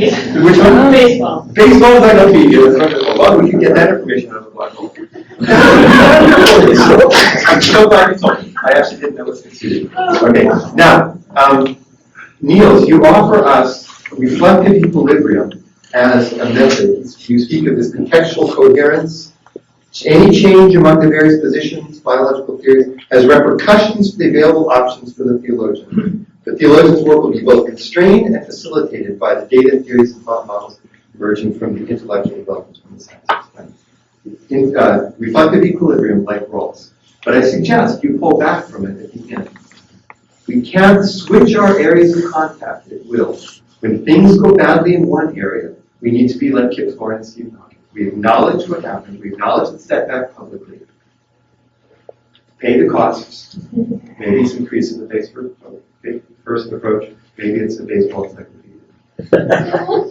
Which one? Baseball. Baseball is like, okay, well, we can get that information out of the black hole. I'm so glad you told me. I actually didn't know it succeeded. Okay, now, Niels, you offer us reflective equilibrium as a method. You speak of this contextual coherence. Any change among the various positions, biological theories, has repercussions for the available options for the theologian. The theologian's work will be both constrained and facilitated by the data, theories, and thought models emerging from the intellectual development from the sciences. Reflective equilibrium like roles. But I suggest you pull back from it at the end. We can't switch our areas of contact at will. When things go badly in one area, we need to be like Kip Thorne and Steve Hawking. We acknowledge what happened. We acknowledge the setback publicly. Pay the costs. Maybe it's increasing the first approach. Maybe it's a baseball encyclopedia.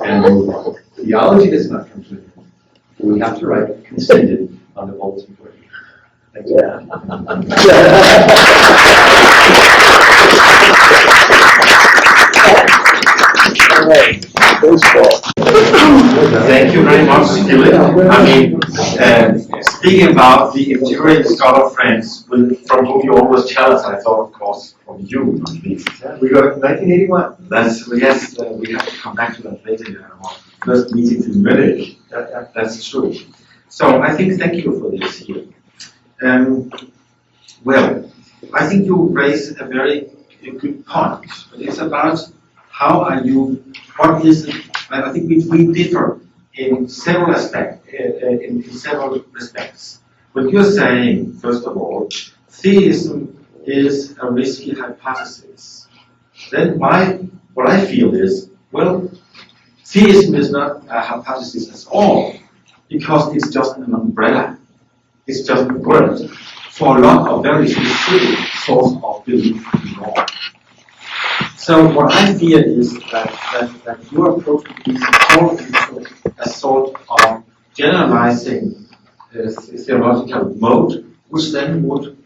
And move on. Theology does not come to an end. We have to write conceded on the bulletin board. Thank you. All right. Baseball. Thank you very much, Philip. I mean, speaking about the enduring scholar friends from whom you always tell us, I thought, of course, from you, at least. We got 1981. Yes, we have to come back to that later in our first meetings in Munich. That's true. So I think, thank you for this here. Well, I think you raise a very good point. It's about how are you, what is it? I think we differ in several aspects, in several respects. What you're saying, first of all, theism is a risky hypothesis. Then what I feel is, well, theism is not a hypothesis at all, because it's just an umbrella. It's just a word for a lot of very specific sorts of belief in law. So what I fear is that your approach would be into a sort of generalizing theological mode, which then would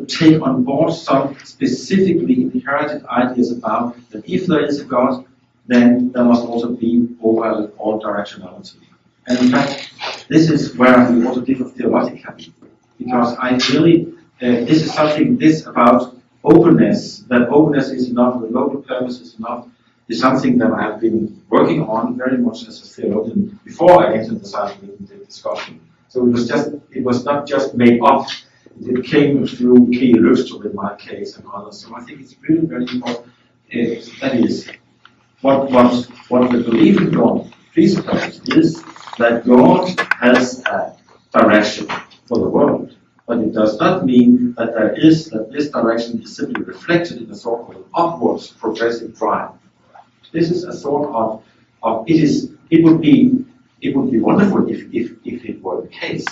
take on board some specifically inherited ideas about that if there is a God, then there must also be overall all directionality. And in fact, this is where we also differ theologically, because I really, this is something, about openness, that openness is enough, the local purpose is enough, is something that I have been working on very much as a theologian before I entered the scientific discussion. So it was not just made up, it came through K. Løvstrup in my case and others. So I think it's really very important. That is, what the belief in God presupposes is that God has a direction for the world. But it does not mean that this direction is simply reflected in a sort of upwards progressive drive. This is a sort of it would be wonderful if it were the case.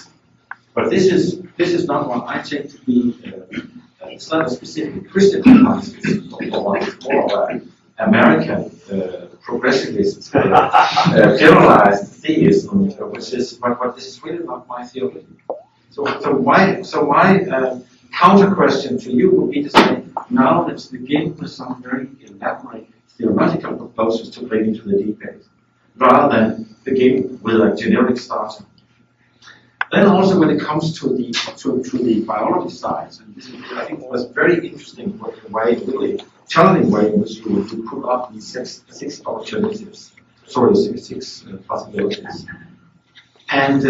But this is not what I take to be. It's not a specific Christian hypothesis, it's more of an American progressivist generalized theism, which is but this is really not my theology. So my counter question to you would be to say, now let's begin with some very elaborate theological proposals to bring into the debate, rather than begin with a generic starter. Then also when it comes to the biology side, and this is, I think, was very interesting the way, really challenging way in which you put up these six alternatives, six possibilities. And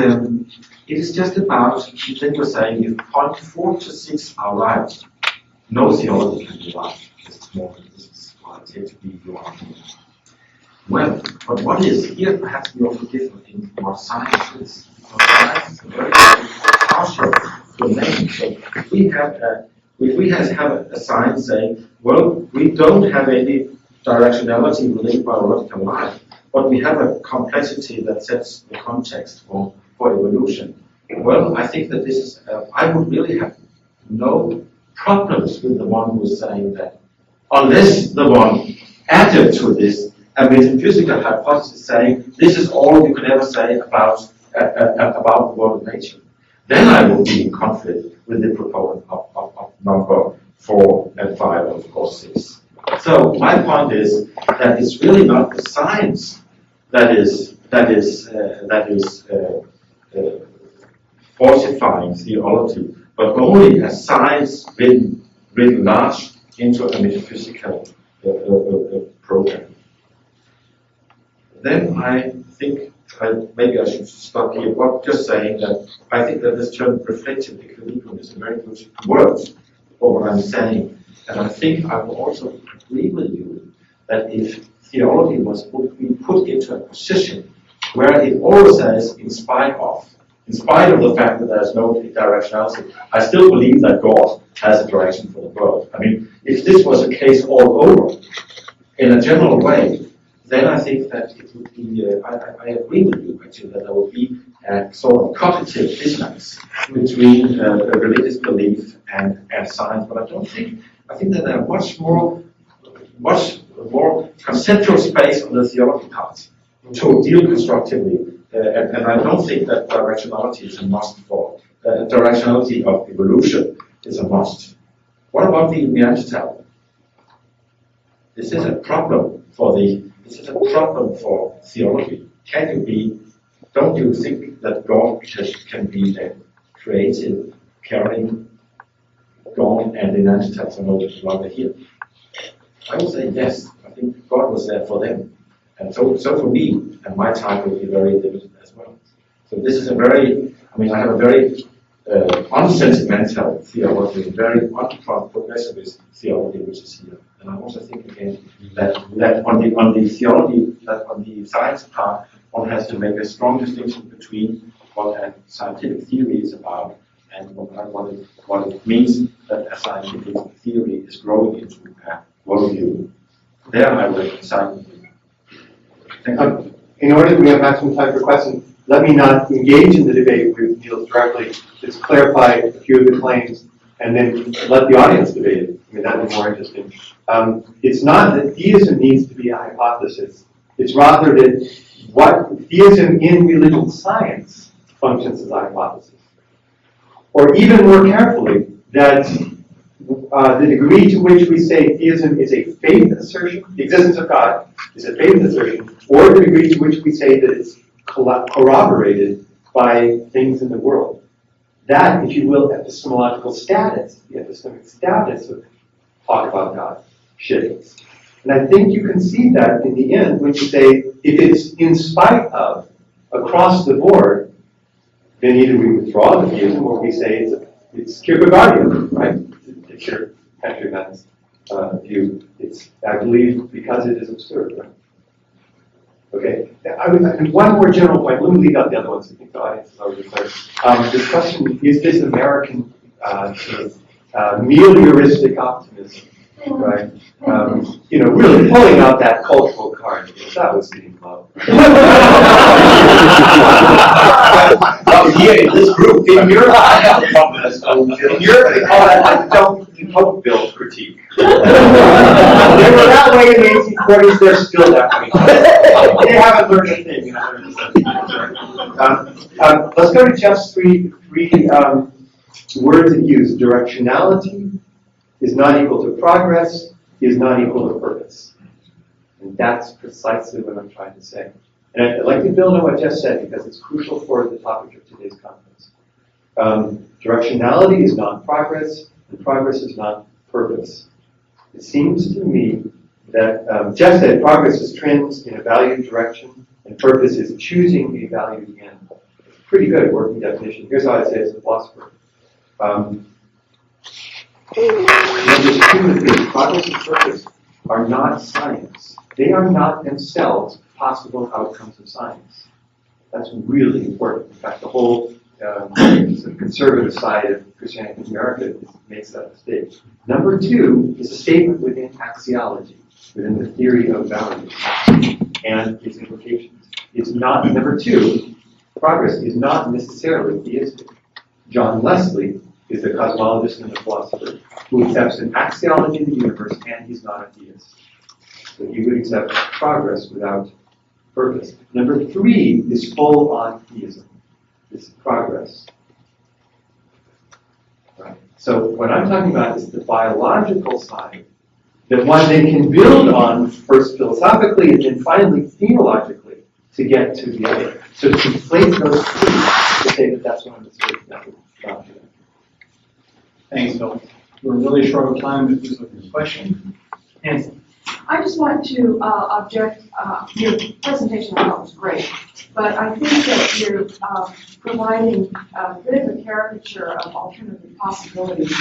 it is just about, then you're saying, if point 4 to 6 are right, no theology can be right. This is what I take to be your argument. Well, but what is, here perhaps we also differ in what science is. Because science is a very partial domain. So if we have a science saying, well, we don't have any directionality within biological life, but we have a complexity that sets the context for evolution. Well, I think that this is, I would really have no problems with the one who is saying that, unless the one added to this a metaphysical hypothesis saying this is all you can ever say about the world of nature. Then I would be in conflict with the proponent of number 4 and 5 and of course 6. So my point is that it's really not the science that is falsifying theology, but only as science written large into a metaphysical program. Then I think maybe I should stop here, but just saying that I think that this term reflective equilibrium is a very good word for what I'm saying. And I think I will also agree with you that if theology was be put into a position where it always says, in spite of the fact that there's no directionality, I still believe that God has a direction for the world. I mean, if this was the case all over, in a general way, then I think that it would be, I agree with you actually, that there would be a sort of cognitive dissonance between religious belief and science, but I think that there are much more conceptual space on the theology part to deal constructively, and I don't think that directionality is a must for, directionality of evolution is a must. What about the Neanderthal? This is a problem for theology. Don't you think that God can be a creative, caring God and the Neanderthals are rather here? I would say yes. I think God was there for them. And so for me, and my time will be very limited as well. So this is I have a very unsentimental theology, very unprogressivist theology which is here. And I also think again that on the theology, that on the science part, one has to make a strong distinction between what a scientific theory is about and what it means that a scientific theory is growing into a worldview. There I will side with you. Thank you. In order that we have maximum time for questions, let me not engage in the debate with Niels directly, just clarify a few of the claims, and then let the audience debate it. I mean, that would be more interesting. It's not that theism needs to be a hypothesis. It's rather that what theism in religious science functions as a hypothesis. Or even more carefully, that the degree to which we say theism is a faith assertion, the existence of God is a faith assertion, or the degree to which we say that it's corroborated by things in the world. That, if you will, epistemological status, the epistemic status of talk about God, shifts. And I think you can see that in the end when you say, if it's in spite of, across the board, then either we withdraw the theism or we say it's Kierkegaardian, right? It's your countryman's view. It's, I believe, because it is absurd, right? Okay. And one more general point. Let me leave out the other ones. I think the audience is already clear. This question is this American melioristic optimism, right? Really pulling out that cultural card, because that was getting low. Here in this group, in Europe, I have a problem. In Europe, they call that the Pope bill critique. They were that way in the 1840s, they're still that way. They haven't learned a thing. Let's go to Jeff's three words it used. Directionality is not equal to progress, is not equal to purpose. And that's precisely what I'm trying to say. And I'd like to build on what Jeff said because it's crucial for the topic of today's conference. Directionality is not progress, and progress is not purpose. It seems to me that Jeff said progress is trends in a valued direction, and purpose is choosing a valued end. It's a pretty good working definition. Here's how I'd say it as a philosopher. There's two things. Progress and purpose are not science. They are not themselves possible outcomes of science. That's really important. In fact, the whole conservative side of Christianity in America makes that mistake. Number two is a statement within axiology, within the theory of value and its implications. It's not, number two, progress is not necessarily theistic. John Leslie is the cosmologist and the philosopher who accepts an axiology of the universe, and he's not a theist. So he would accept progress without purpose. Number three is full-on theism. This progress. Right. So what I'm talking about is the biological side that one then can build on first philosophically and then finally theologically to get to the other. So to conflate those two, to say that that's what I'm speaking about. Thanks, Phil. We're really short of time. If there's a question. Nancy. I just want to object. Your presentation I thought was great, but I think that you're providing a bit of a caricature of alternative possibilities.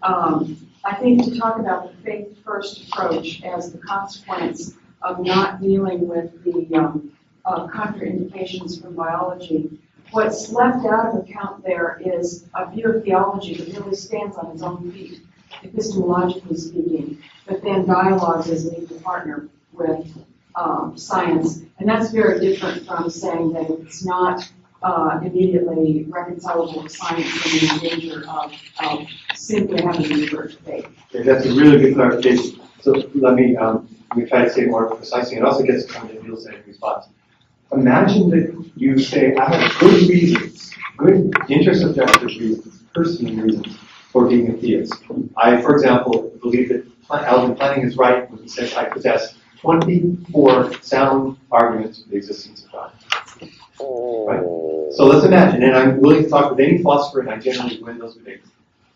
I think to talk about the faith-first approach as the consequence of not dealing with the contraindications from biology, what's left out of account there is a view of theology that really stands on its own feet, epistemologically speaking, but then dialogues as an equal partner with science. And that's very different from saying that it's not immediately reconcilable with science and in danger of simply having to revert to faith. Okay, that's a really good clarification. So let me try to say it more precisely. It also gets to come to Neil's response. Imagine that you say, I have good reasons, good intersubjective reasons, personal reasons for being a theist. I, for example, believe that Alvin Planning is right when he says I possess 24 sound arguments for the existence of God. Right? So let's imagine, and I'm willing to talk with any philosopher, and I generally win those debates.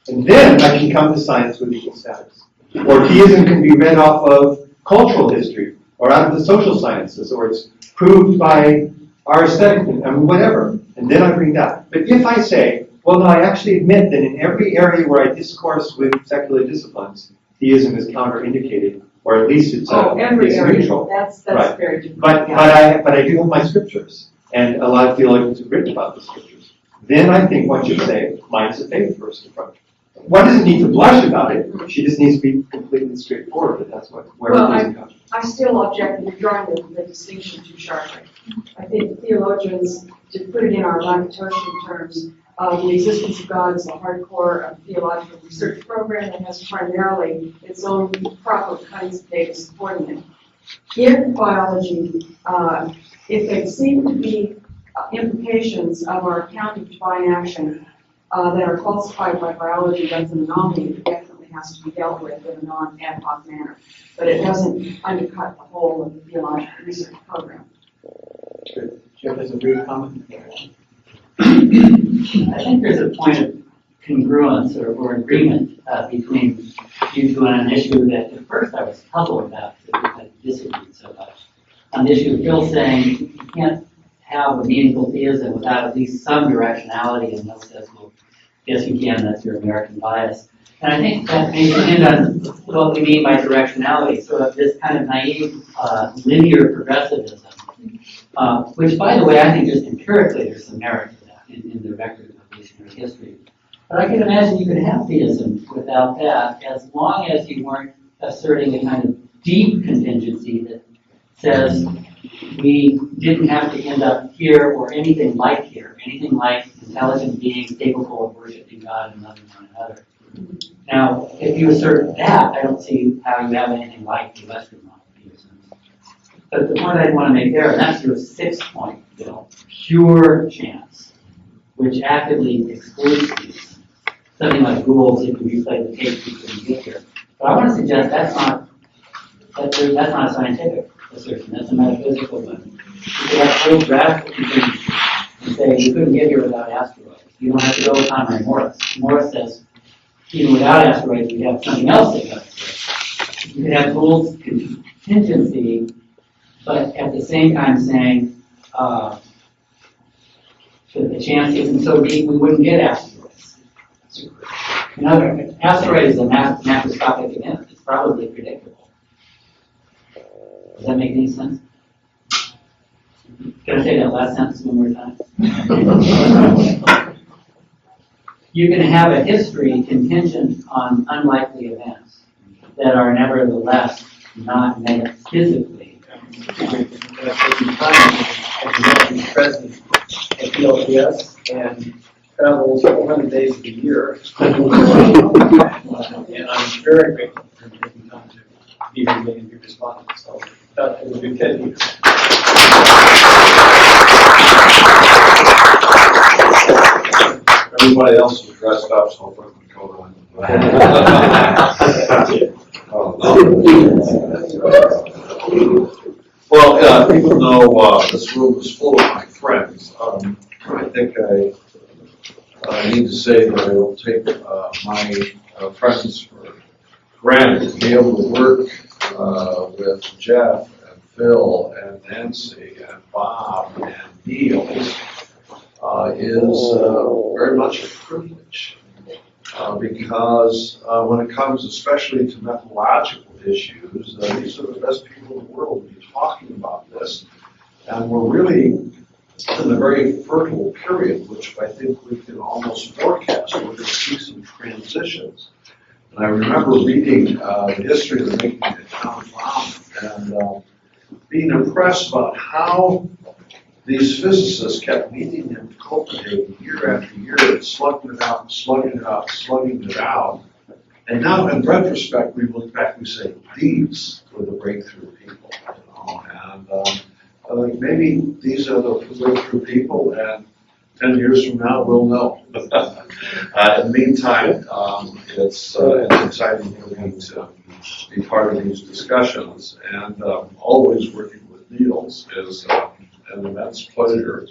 And then I can come to science with equal status. Or theism can be read off of cultural history, or out of the social sciences, or it's proved by our aesthetic, whatever. And then I bring that. But if I say, well, no, I actually admit that in every area where I discourse with secular disciplines, theism is counterindicated, or at least it's every area. neutral. That's Right. very different. But I do have my scriptures, and a lot of theologians have written about the scriptures. Then I think one should say, mine's a faith-first approach. One doesn't need to blush about it. She just needs to be completely straightforward. But that's where it comes. I still object that you're drawing the distinction too sharply. I think theologians, to put it in our Lankatosian terms, the existence of God is a hardcore theological research program that has primarily its own proper kinds of data supporting it. In biology, if there seem to be implications of our account of divine action that are falsified by biology, that's an anomaly that definitely has to be dealt with in a non-ad hoc manner. But it doesn't undercut the whole of the theological research program. Jeff has a brief comment. I think there's a point of congruence or agreement between you two on an issue that at first I was puzzled about because I disagreed so much. On the issue of Phil saying you can't have a meaningful theism without at least some directionality, and Phil says, well, yes you can, that's your American bias. And I think that may depend on what we mean by directionality, sort of this kind of naive linear progressivism, which by the way I think just empirically there's some merit to that in the record of evolutionary history. But I can imagine you could have theism without that as long as you weren't asserting a kind of deep contingency that says we didn't have to end up here or anything like here, anything like intelligent beings capable of worshiping God and loving one another. Now, if you assert that, I don't see how you have anything like the Western model of theism. But the point I'd want to make there, and that's your sixth point, Bill, pure chance, which actively excludes these. Something like Gould's, if you replay the tape, you couldn't get here. But I want to suggest that's not a scientific assertion, that's a metaphysical one. You could have full radical contingency and say you couldn't get here without asteroids. You don't have to go with Conrad Morris. Morris says even without asteroids, we have something else that goes. You could have Gould's contingency, but at the same time saying that the chance isn't so deep we wouldn't get asteroids. Asteroid is a macroscopic event. It's probably predictable. Does that make any sense? Can I say that last sentence one more time? You can have a history contingent on unlikely events that are nevertheless not metaphysically. President at PLPS and travels 400 days of the year. And I'm very grateful for taking time to be here and be responsive. So that was a good technique. Everybody else was dressed up, so if we can go on. Well, people know though this room is full of my friends, I think I need to say that I don't take my friends for granted. To be able to work with Jeff and Phil and Nancy and Bob and Neil is very much a privilege. Because when it comes especially to methodological issues, these are the best people in the world to be talking about this. And we're really in a very fertile period, which I think we can almost forecast. We're going to see some transitions. And I remember reading the history of the making of Tom Brown and being impressed about how these physicists kept meeting in Copenhagen year after year, slugging it out, slugging it out, slugging it out. And now, in retrospect, we look back and we say, these were the breakthrough people. And I think maybe these are the breakthrough people, and 10 years from now, we'll know. In the meantime, it's exciting for me to be part of these discussions, and always working with Niels is an immense pleasure.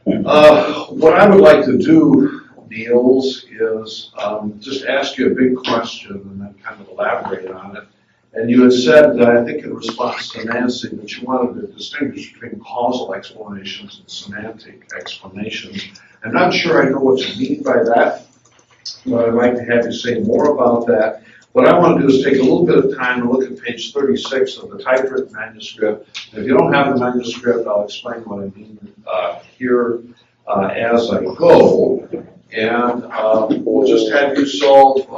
What I would like to do, Niels, is just ask you a big question and then kind of elaborate on it. And you had said, I think in response to Nancy, that you wanted to distinguish between causal explanations and semantic explanations. I'm not sure I know what you mean by that, but I'd like to have you say more about that. What I want to do is take a little bit of time and look at page 36 of the typewritten manuscript. If you don't have the manuscript, I'll explain what I mean here as I go. And we'll just have you solve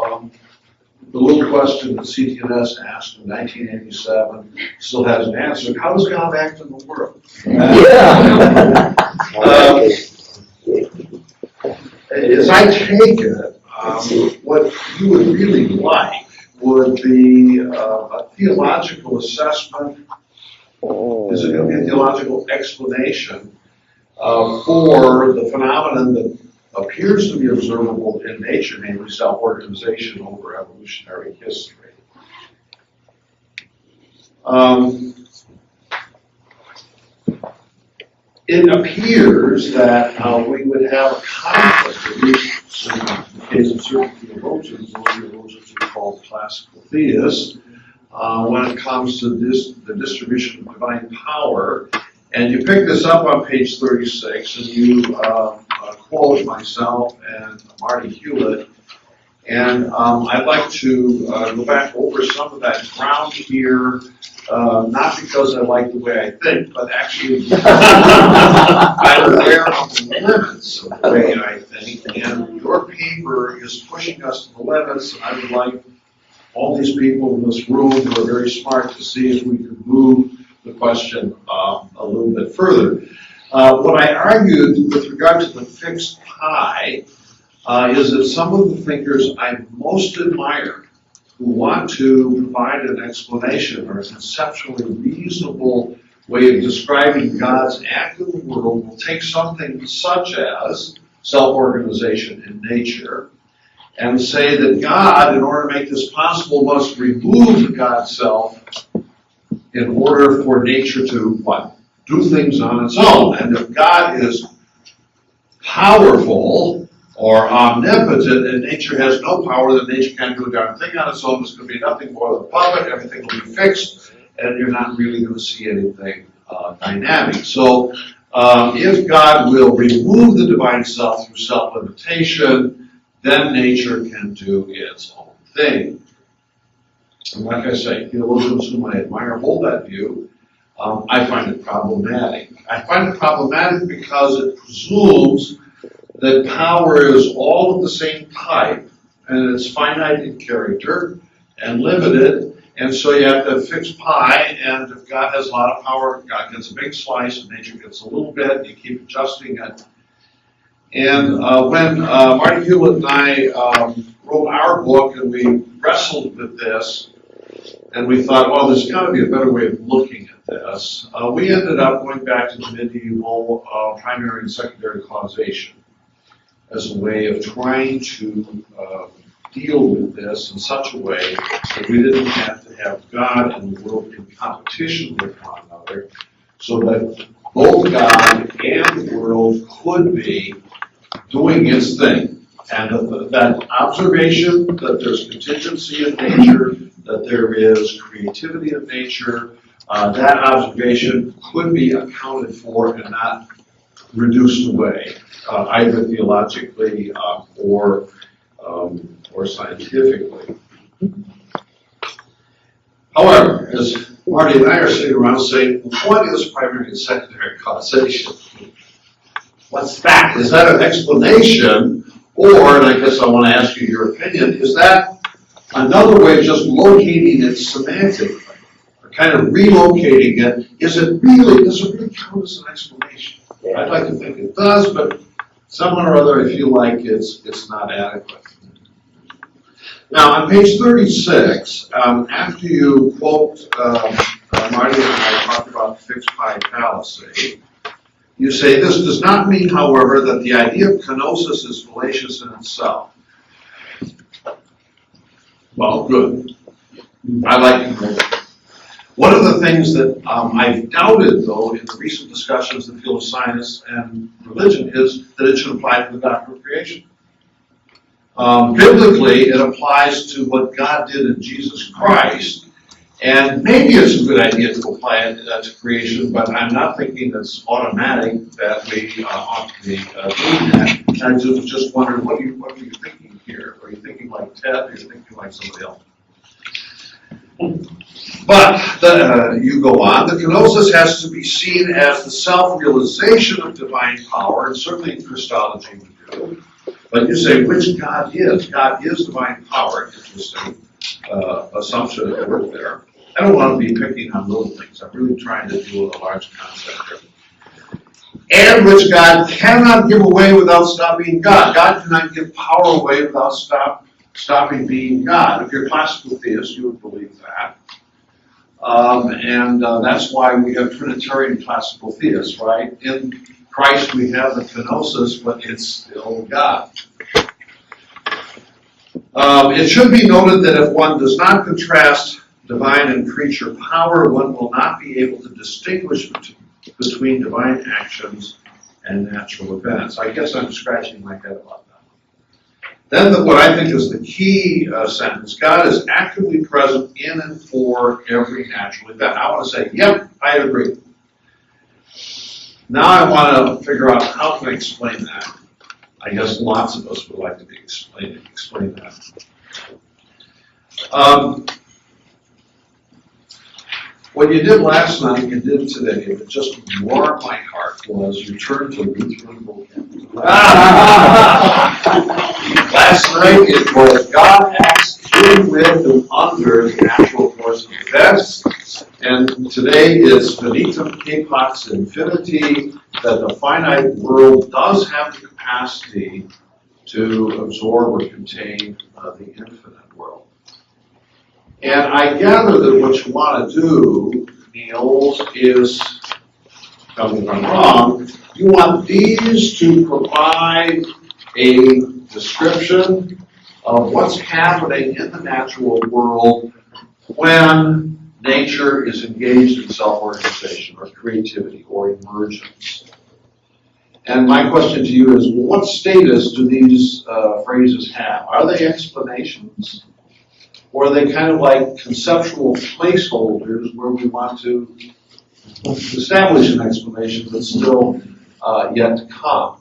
the little question that CTNS asked in 1987, still hasn't answered. How does God act in the world? As I take it, what you would really like would be a theological assessment. Is it going to be a theological explanation for the phenomenon that appears to be observable in nature, namely self-organization over evolutionary history? It appears that we would have a conflict, at least in the case of certain theologians, those theologians are called classical theists, when it comes to the distribution of divine power. And you pick this up on page 36, and you quote myself and Marty Hewlett. And I'd like to go back over some of that ground here, not because I like the way I think, but actually because I'm aware of the limits of the way I think. And your paper is pushing us to the limits, and I would like all these people in this room who are very smart to see if we could move the question a little bit further. What I argued with regard to the fixed pi is that some of the thinkers I most admire who want to provide an explanation or a conceptually reasonable way of describing God's act in the world will take something such as self-organization in nature and say that God, in order to make this possible, must remove God's self in order for nature to, what? Do things on its own. And if God is powerful or omnipotent and nature has no power, then nature can't do a darn thing on its own. It's going to be nothing more than a puppet. Everything will be fixed, and you're not really going to see anything dynamic. So if God will remove the divine self through self-limitation, then nature can do its own thing. And like I say, theologians whom I admire hold that view. I find it problematic. I find it problematic because it presumes that power is all of the same type, and it's finite in character and limited, and so you have to have fixed pi, and if God has a lot of power, God gets a big slice, and nature gets a little bit, and you keep adjusting it. And when Marty Hewlett and I wrote our book, and we wrestled with this, and we thought, well, there's got to be a better way of looking at this. We ended up going back to the medieval primary and secondary causation as a way of trying to deal with this in such a way that we didn't have to have God and the world in competition with one another, so that both God and the world could be doing its thing. And that observation that there's contingency in nature, that there is creativity in nature, that observation could be accounted for and not reduced away, either theologically or scientifically. However, as Marty and I are sitting around saying, what is primary and secondary causation? What's that? Is that an explanation? Or, and I guess I want to ask you your opinion, is that another way of just locating it semantically, or kind of relocating it? Does it really count as an explanation? I'd like to think it does, but somehow or other I feel like it's not adequate. Now, on page 36, after you quote Marty and I talked about fixed pi fallacy, you say, this does not mean, however, that the idea of kenosis is fallacious in itself. Well, good. I like kenosis. One of the things that I've doubted, though, in the recent discussions in the field of science and religion is that it should apply to the doctrine of creation. Biblically, it applies to what God did in Jesus Christ, and maybe it's a good idea to apply it to creation, but I'm not thinking it's automatic that we ought to be doing that. And I just wondered, what are you thinking here? Are you thinking like Ted, or are you thinking like somebody else? But you go on, the kenosis has to be seen as the self-realization of divine power, and certainly in Christology we do. But you say, which God is? God is divine power. Interesting assumption at work there. I don't want to be picking on little things. I'm really trying to deal with a large concept here. And which God cannot give away without stopping God. God cannot give power away without stopping being God. If you're a classical theist, you would believe that. And that's why we have Trinitarian classical theists, right? In Christ we have the kenosis, but it's still God. It should be noted that if one does not contrast divine and creature power, one will not be able to distinguish between divine actions and natural events. I guess I'm scratching my head about that. Then what I think is the key sentence, God is actively present in and for every natural event. I want to say, yep, I agree. Now I want to figure out how can I explain that. I guess lots of us would like to be explain that. What you did last night, you did today, and it just warmed my heart, was you turned to Lutheran vocabulary. Last night it was God acts in, with, and under the natural course of events. And today is finitum capax infinity, that the finite world does have the capacity to absorb or contain the infinite world. And I gather that what you want to do, Niels, is, tell me if I'm wrong, you want these to provide a description of what's happening in the natural world when nature is engaged in self-organization or creativity or emergence. And my question to you is, what status do these phrases have? Are they explanations? Or are they kind of like conceptual placeholders where we want to establish an explanation that's still yet to come?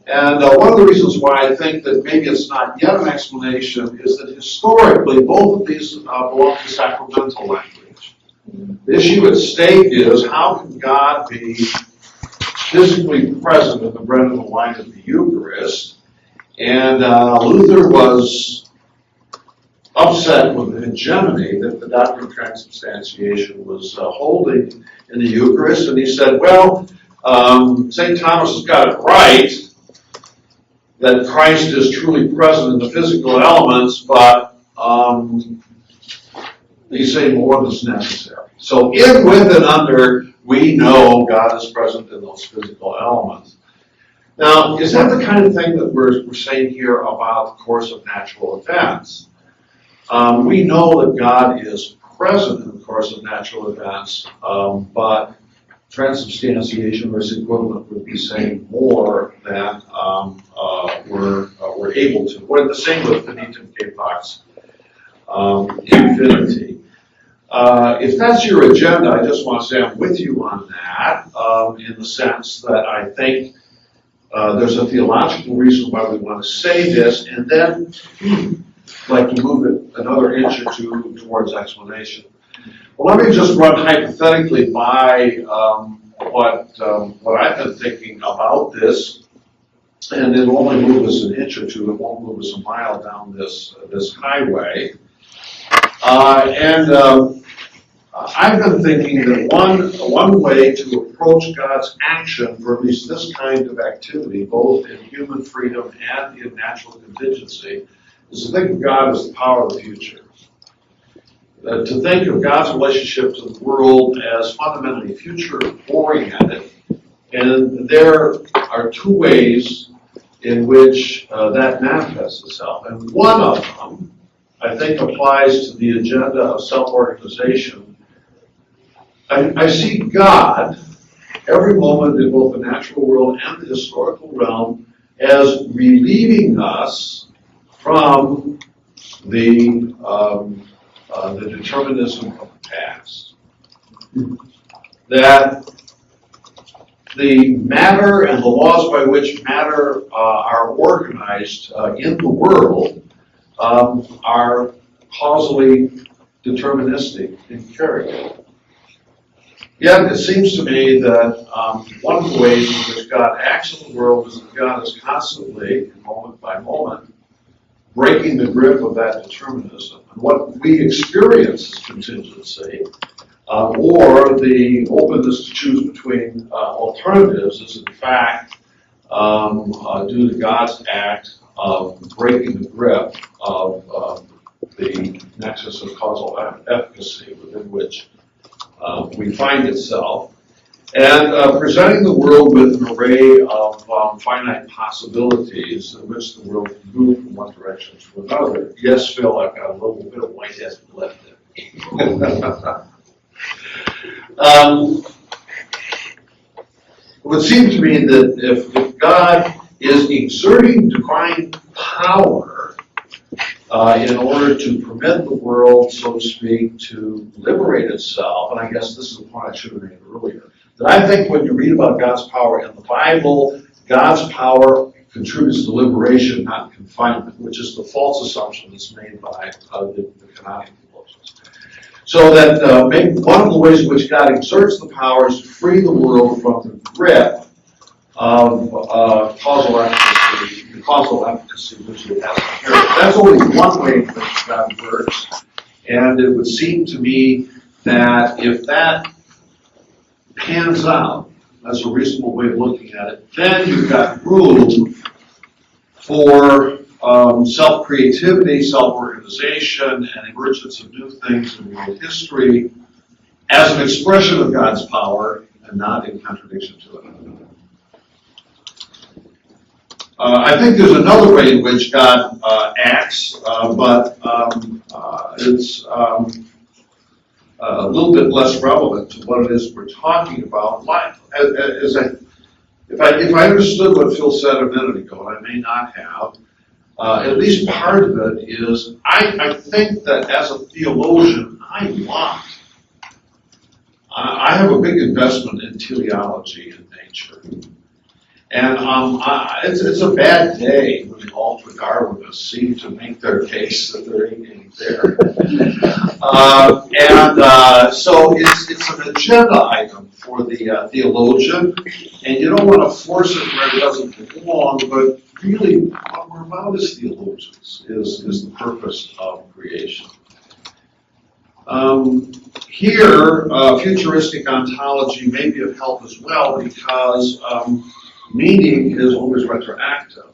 And one of the reasons why I think that maybe it's not yet an explanation is that historically both of these belong to sacramental language. The issue at stake is, how can God be physically present in the bread and the wine of the Eucharist? And Luther was upset with the hegemony that the doctrine of transubstantiation was holding in the Eucharist, and he said, well, St. Thomas has got it right, that Christ is truly present in the physical elements, but he's saying more than is necessary. So in, with, and under, we know God is present in those physical elements. Now, is that the kind of thing that we're saying here about the course of natural events? We know that God is present in the course of natural events, but transubstantiation or its equivalent would be saying more than we're able to. Or the same with finitum capax infinity. If that's your agenda, I just want to say I'm with you on that, in the sense that I think there's a theological reason why we want to say this, and then like to move it another inch or two towards explanation. Well, let me just run hypothetically by what I've been thinking about this, and it'll only move us an inch or two. It won't move us a mile down this highway. I've been thinking that one way to approach God's action for at least this kind of activity, both in human freedom and in natural contingency, is to think of God as the power of the future. To think of God's relationship to the world as fundamentally future-oriented. And there are two ways in which that manifests itself. And one of them, I think, applies to the agenda of self-organization. I see God every moment in both the natural world and the historical realm as relieving us from the determinism of the past. That the matter and the laws by which matter are organized in the world are causally deterministic in character. Yet it seems to me that one of the ways in which God acts in the world is that God is constantly, moment by moment, breaking the grip of that determinism. And what we experience as contingency, or the openness to choose between alternatives, is in fact due to God's act of breaking the grip of the nexus of causal efficacy within which we find itself, and presenting the world with an array of finite possibilities in which the world can move from one direction to another. Yes, Phil, I've got a little bit of white as left there. It would seem to me that if God is exerting divine power in order to permit the world, so to speak, to liberate itself, and I guess this is the point I should have made earlier, that I think when you read about God's power in the Bible, God's power contributes to liberation, not confinement, which is the false assumption that's made by the canonic theologians. So that maybe one of the ways in which God exerts the power is to free the world from the grip of causal efficacy, the causal efficacy which it has inherent. That's only one way in which God works, and it would seem to me that if that pans out as a reasonable way of looking at it, then you've got room for self-creativity, self-organization, and emergence of new things in world history as an expression of God's power and not in contradiction to it. I think there's another way in which God acts, but it's a little bit less relevant to what it is we're talking about. If I understood what Phil said a minute ago, and I may not have, at least part of it is I think that as a theologian, I have a big investment in teleology and nature. And it's a bad day when the ultra-Darwinists seem to make their case that there ain't any there. So it's an agenda item for the theologian, and you don't want to force it where it doesn't belong, but really what we're about as theologians is the purpose of creation. Here, futuristic ontology may be of help as well because meaning is always retroactive.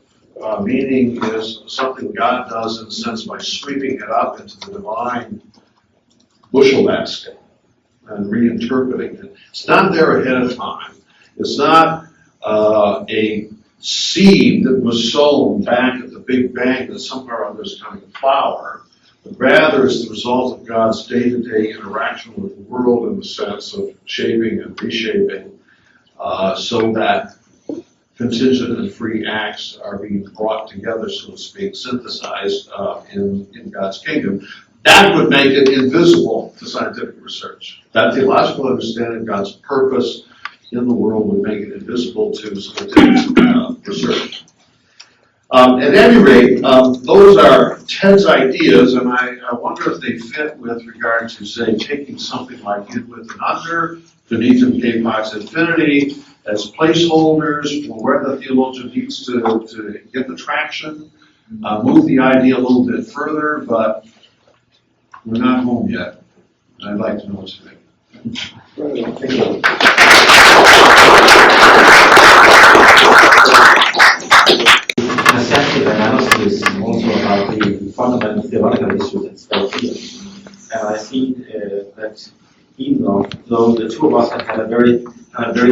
Meaning is something God does in a sense by sweeping it up into the divine bushel basket and reinterpreting it. It's not there ahead of time. It's not a seed that was sown back at the Big Bang that somewhere or other is coming to flower. but rather it's the result of God's day-to-day interaction with the world in the sense of shaping and reshaping, so that contingent and free acts are being brought together, so to speak, synthesized in God's kingdom. That would make it invisible to scientific research. That theological understanding of God's purpose in the world would make it invisible to scientific research. At any rate, those are Ted's ideas, and I wonder if they fit with regard to, say, taking something like in with and under, beneath and K Pax infinity, as placeholders for where the theologian needs to get the traction, move the idea a little bit further, but we're not home yet. I'd like to know what you think. Assessment analysis is also about the fundamental theological issues at stake here. And I see that even though the two of us have had a very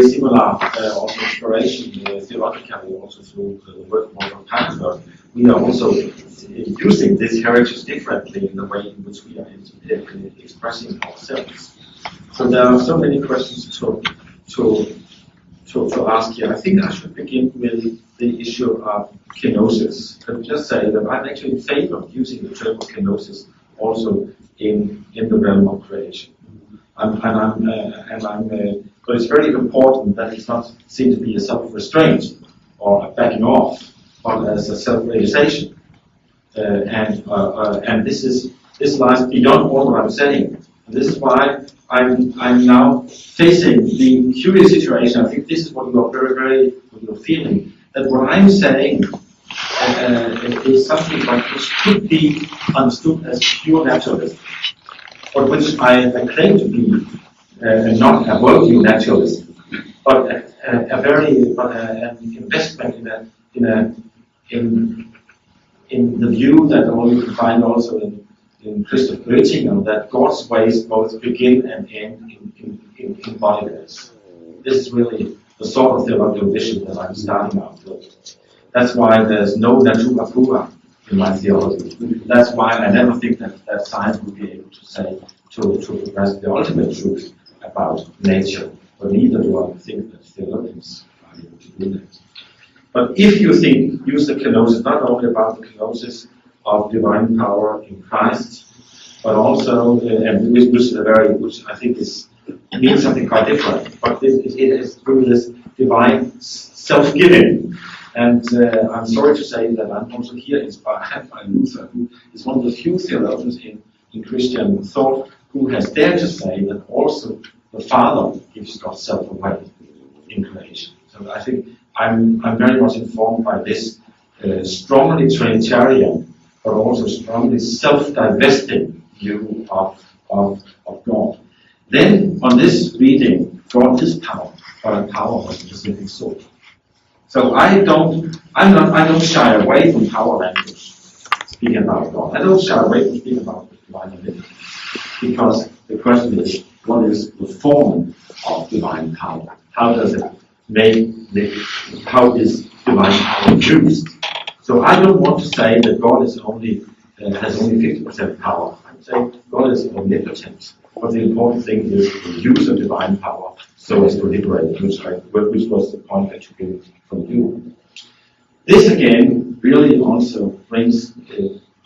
similar also inspiration theologically, also through the work of Heidelberg, we are also using this heritage differently in the way in which we are expressing ourselves. So there are so many questions to ask here. I think I should begin with the issue of kenosis. I would just say that I'm actually in favor of using the term of kenosis also in the realm of creation. But it's very important that it's not seen to be a self-restraint or a backing off, but as a self-realization. And this lies beyond all what I'm saying. And this is why I'm now facing the curious situation. I think this is what you are what you're feeling, that what I'm saying is something which could be understood as pure naturalism, but which I claim to be not a worldview naturalist, but an investment in the view that you can find also in Christoph Oettinger, that God's ways both begin and end in bodiness. This is really the sort of theological vision that I'm starting out with. That's why there's no natura pura in my theology. That's why I never think that science would be able to say, to express the ultimate truth about nature, but neither do I think that theologians are able to do that. But if you use the kenosis not only about the kenosis of divine power in Christ, but also, which I think means something quite different, but it is through this divine self-giving. And I'm sorry to say that I'm also here inspired by Luther, who is one of the few theologians in Christian thought who has dared to say that also the Father gives God self away in creation. So I think I'm very much informed by this strongly Trinitarian, but also strongly self-divesting view of God. Then on this reading, God is power, but a power of a specific sort. So I don't shy away from power language speaking about God. I don't shy away from speaking about divine ability, because the question is, what is the form of divine power? How does it how is divine power used? So I don't want to say that God is has only 50% power. I'm saying God is omnipotent. But the important thing is the use of divine power so as to liberate, which was the point that you gave from you. This again really also brings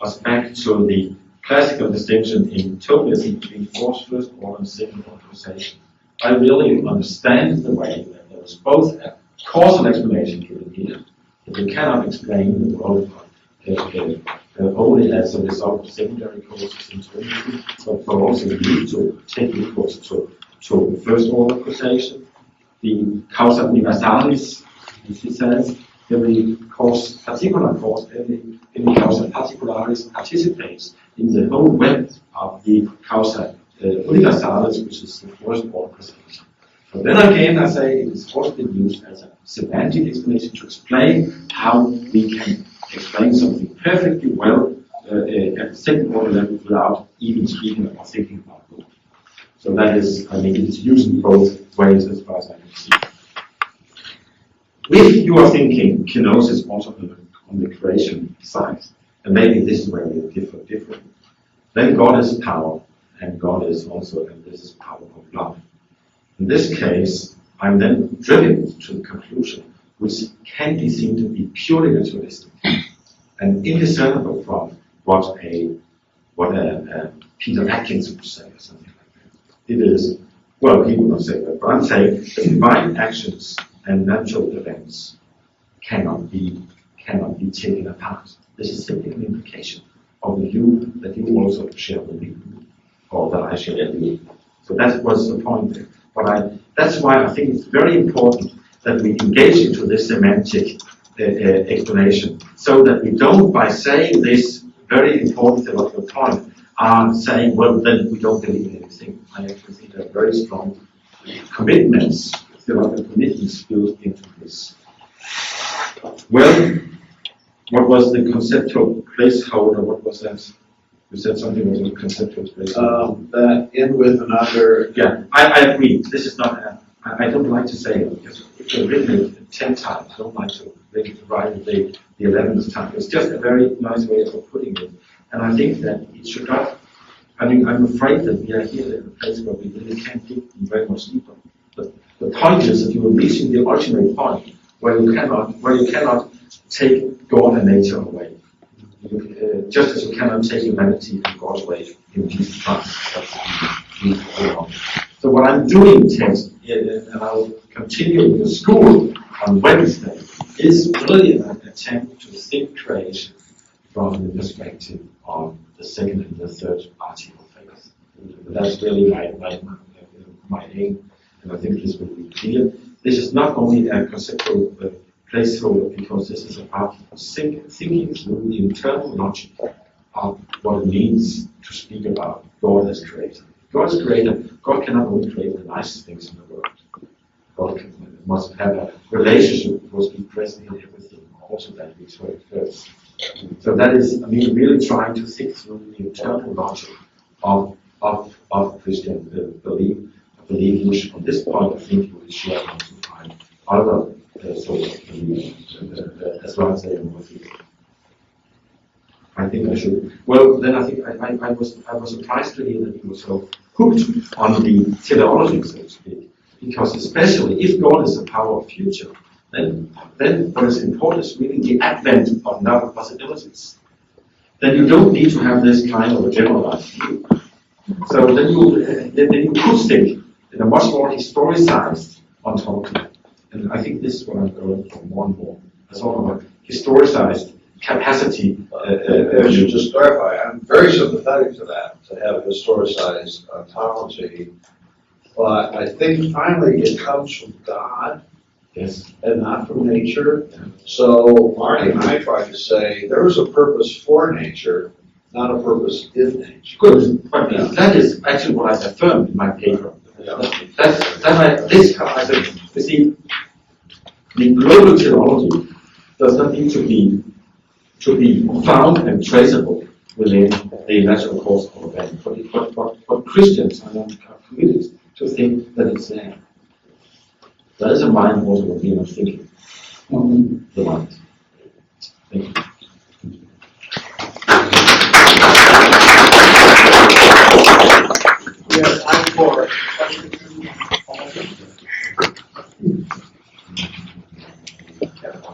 us back to the classical distinction in Thomism between first order and second order causation. I really understand the way that there is both a causal explanation given here, that we cannot explain the world only as a result of secondary causes in Thomism, but also we need to take recourse to first order causation. The causa universalis, as he says, every cause, particular cause, every causa particularis participates in the whole web of the causa universalis, which is the first order causation. But then again, I say it is also been used as a semantic explanation to explain how we can explain something perfectly well at the second order level without even speaking or thinking about it. So that is, it's used in both ways as far as I can see. If you are thinking kenosis also on the creation side, and maybe this is where we differ differently, then God is power, and God is also, and this is power of love. In this case, I'm then driven to the conclusion, which can be seen to be purely naturalistic and indiscernible from what a Peter Atkins would say, or something like that. It is, well, he would not say that, but I'm saying that divine actions and natural events cannot be taken apart. This is simply an implication of the view that you also share with me, or that I share with you. So that was the point there. But that's why I think it's very important that we engage into this semantic explanation, so that we don't, by saying this very important theological point, are saying, well, then we don't believe in anything. I actually think there are very strong commitments, theological commitments built into this. Well, what was the conceptual placeholder? What was that? You said something was a conceptual placeholder. That in with another. Yeah, I agree. This is not, I don't like to say it, because if you've written it 10 times, I don't like to write it the 11th time. It's just a very nice way of putting it. And I think that it should not, I mean, I'm afraid that we are here in a place where we really can't dig very much deeper. But the point is that you are reaching the ultimate point where you cannot take God and nature away. Just as you cannot take humanity and God's way in Jesus Christ. So what I'm doing, Ted, and I'll continue in the school on Wednesday, is really an attempt to think creation from the perspective of the second and the third article of faith. That's really my aim, and I think this will be clear. This is not only a conceptual placeholder, because this is about thinking through the internal logic of what it means to speak about God as creator. God as creator, God cannot only create the nicest things in the world. God must have a relationship that must be present in everything, also that we saw it first. So that is, I mean, really trying to think through the internal logic of Christian belief, which from this point I think you will share also by other sort of beliefs, as long as they are more deep. I think I should. Well, then I think I was surprised to hear that you were so hooked on the teleology, so to speak, because especially if God is the power of future, then what is important is really the advent of novel possibilities. Then you don't need to have this kind of a generalized view. So then you could think in a much more historicized ontology. And I think this is what I'm going for more and more. A sort of a historicized capacity. I should just clarify, I'm very sympathetic to that, to have historicized ontology. But I think finally it comes from God. Yes. And not from nature. So Marty and I tried to say there is a purpose for nature, not a purpose in nature. Good. But that is actually what I affirmed in my paper. Yeah. You see, the global teleology does not need to be found and traceable within the natural course of events. But Christians are not committed to think that it's there. That is a mind also of being of thinking. The mind. Thank you. Yes, I'm for.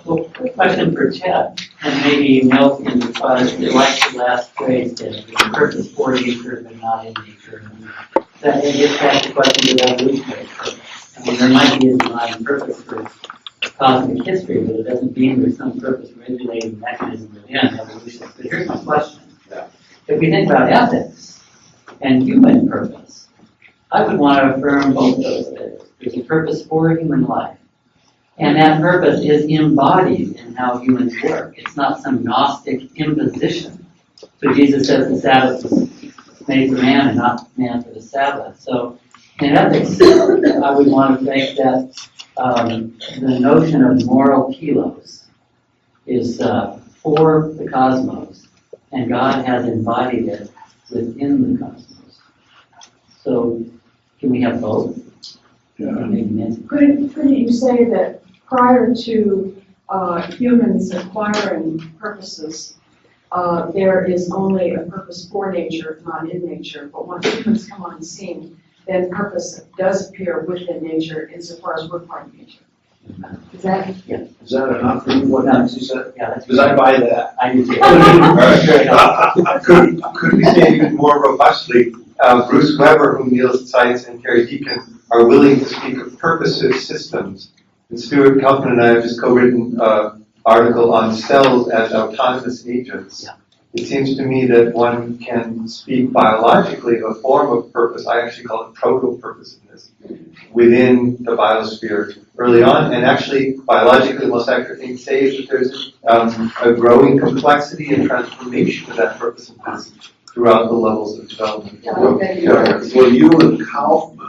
Well, quick question for Chad, and maybe Mel can respond. I like the last phrase that the purpose for nature but not in nature. That gets back to the question of evolutionary purpose. I mean, there might be a divine purpose for cosmic history, but it doesn't mean there's some purpose regulating mechanism within evolution. But here's my question. If we think about ethics and human purpose, I would want to affirm both those things. There's a purpose for human life. And that purpose is embodied in how humans work. It's not some Gnostic imposition. So Jesus says the Sabbath was made for man and not man for the Sabbath. So in ethics, I would want to think that the notion of moral telos is for the cosmos, and God has embodied it within the cosmos. So can we have both? Couldn't you say that prior to humans acquiring purposes, there is only a purpose for nature, not in nature. But once humans come on the scene, then purpose does appear within nature insofar as we're part of nature. Is that? Is that enough for you, what Nancy said? Yeah, that's. Because I buy that. I do too. Could we say even more robustly, Bruce Weber, whom Neil cites, and Terry Deacon are willing to speak of purposive systems. And Stuart Kaufman and I have just co-written an article on cells as autonomous agents. Yeah. It seems to me that one can speak biologically of a form of purpose, I actually call it proto-purposiveness, within the biosphere early on. And actually, biologically, the most accurate thing to say is that there's a growing complexity and transformation of that purposiveness throughout the levels of development. Will you and Kaufman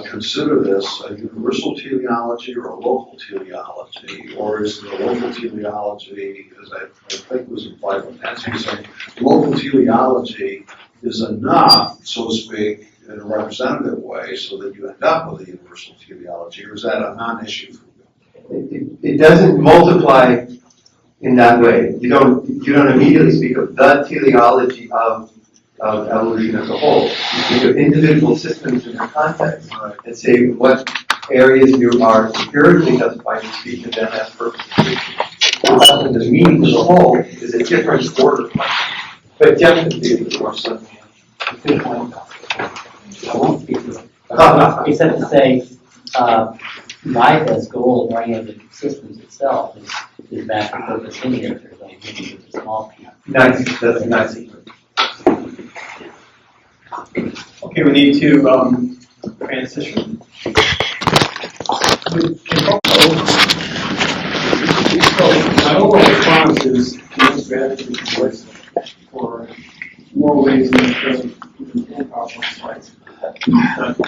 consider this a universal teleology or a local teleology? Or is it a local teleology, as I think was implied by Nancy, saying local teleology is enough, so to speak, in a representative way, so that you end up with a universal teleology, or is that a non-issue for you? It doesn't multiply in that way. You don't immediately speak of the teleology of evolution as a whole. You speak of individual systems in their context and say what areas you are empirically justified to speak, and then that's purpose. The meaning as a whole is a different order. But definitely it's more something. I won't speak to it. Except to say, MICA's goal of running of the systems itself is back to purpose linear. There's only a small piece. Nice, that's nice. Okay, we need to transition. My overall response is strategy for more ways than the present even PowerPoint slides.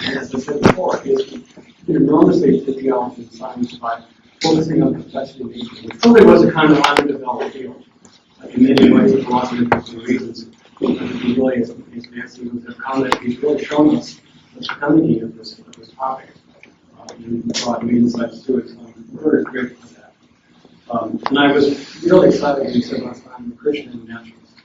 As I said before, it's enormously physiology and science by focusing on complexity of nature. It really was a kind of underdeveloped field. In many ways, for lots of different reasons. He really, as Nancy was commenting, he's really shown us the fecundity of this topic. And brought new insights to it, so I'm very grateful for that. And I was really excited when you said last time, I'm a Christian and naturalist.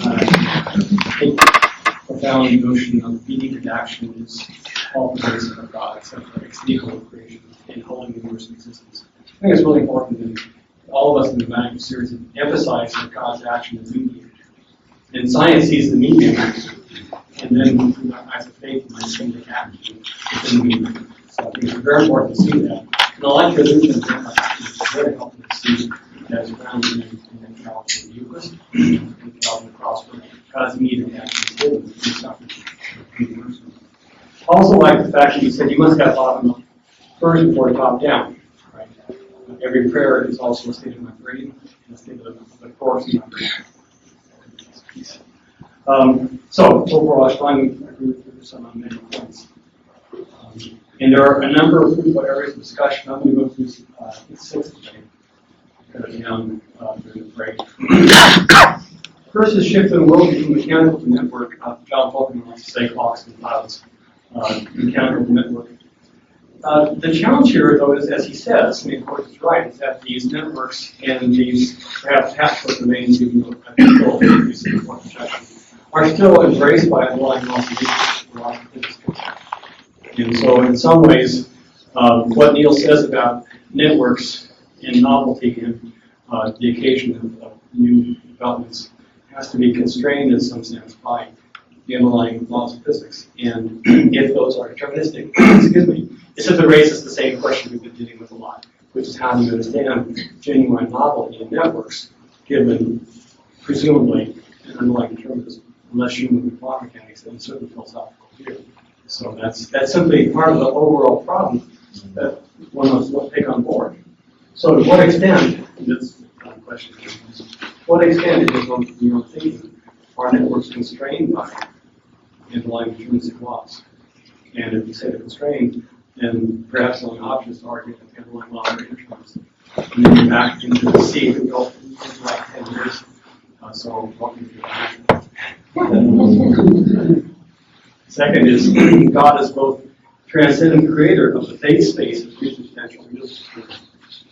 I think the profound notion of being in action is all the grace of God, except for ex nihilo creation and holding the universe in existence. I think it's really important that all of us in the Vatican series have emphasized that God's action is mediated. And science sees the medium, and then through the eyes of faith, my sin action within the medium. So I think it's very important to see that. And I like the illusion of it's very helpful to see that it's grounded in the Calvin of Eucharist and Calvin across where God's medium action is hidden in suffering. I also like the fact that you said you must have bottom up first before top down. Right? Every prayer is also a state of my brain and a state of the course in my brain. So overall, I strongly agree with you on many points. And there are a number of fruitful areas of discussion. I'm going to go through 6 today. Cut it down during the break. First is shift in the world from mechanical to network. John Falkman wants to say clocks and clouds. Mechanical to network. The challenge here, though, is, as he says, and of course he's right, is that these networks and these perhaps patchwork domains, even though I think still increase in point projection, are still embraced by underlying laws of physics. And so, in some ways, what Neil says about networks and novelty and the occasion of new developments has to be constrained in some sense by the underlying laws of physics. And if those are deterministic, excuse me, it simply raises the same question we've been dealing with a lot, which is how do you understand genuine novelty in networks, given presumably an underlying determinism, unless you move with quantum mechanics and a certain philosophical view. So that's simply part of the overall problem that one must take on board. So to what extent, and that's the question, to what extent is your own thinking are networks constrained by underlying deterministic laws? And if you say they're constrained, then perhaps the only options are to get the underlying laws are interterms. And then you're back into the sea to go into like 10 years. So walking through that. Second is God is both transcendent creator of the faith space of future potential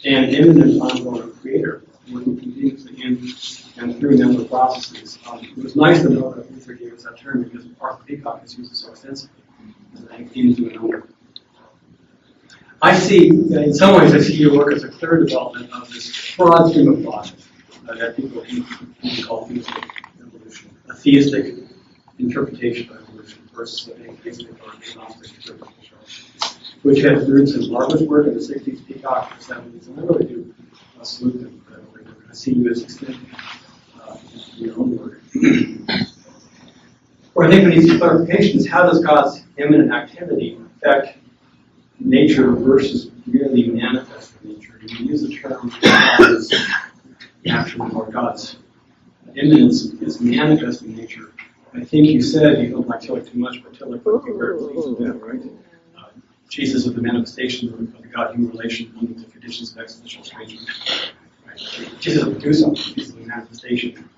and immanent ongoing creator, working continuously in and through through a number of processes. It was nice to know that Luther gave us that term because Arthur Peacock has used it so extensively. And I came to a number. I see, in some ways, I see your work as a clear development of this broad stream of thought that people can call theistic evolution, a theistic interpretation of evolution versus an atheistic or agnostic interpretation, which has roots in Barber's work in the 60s, Peacock in the 70s, and I really do salute them for that work. I see you as extending your own work. What I think we need some clarification is how does God's immanent activity affect nature versus merely manifest nature? You use the term God's action or God's immanence is manifest in nature. I think you said you don't like Tillich too much, but Tillich would be very pleased with that, right? Jesus is the manifestation of the God-human relation under the conditions of existential estrangement. Right? Jesus doesn't do something, he's the manifestation.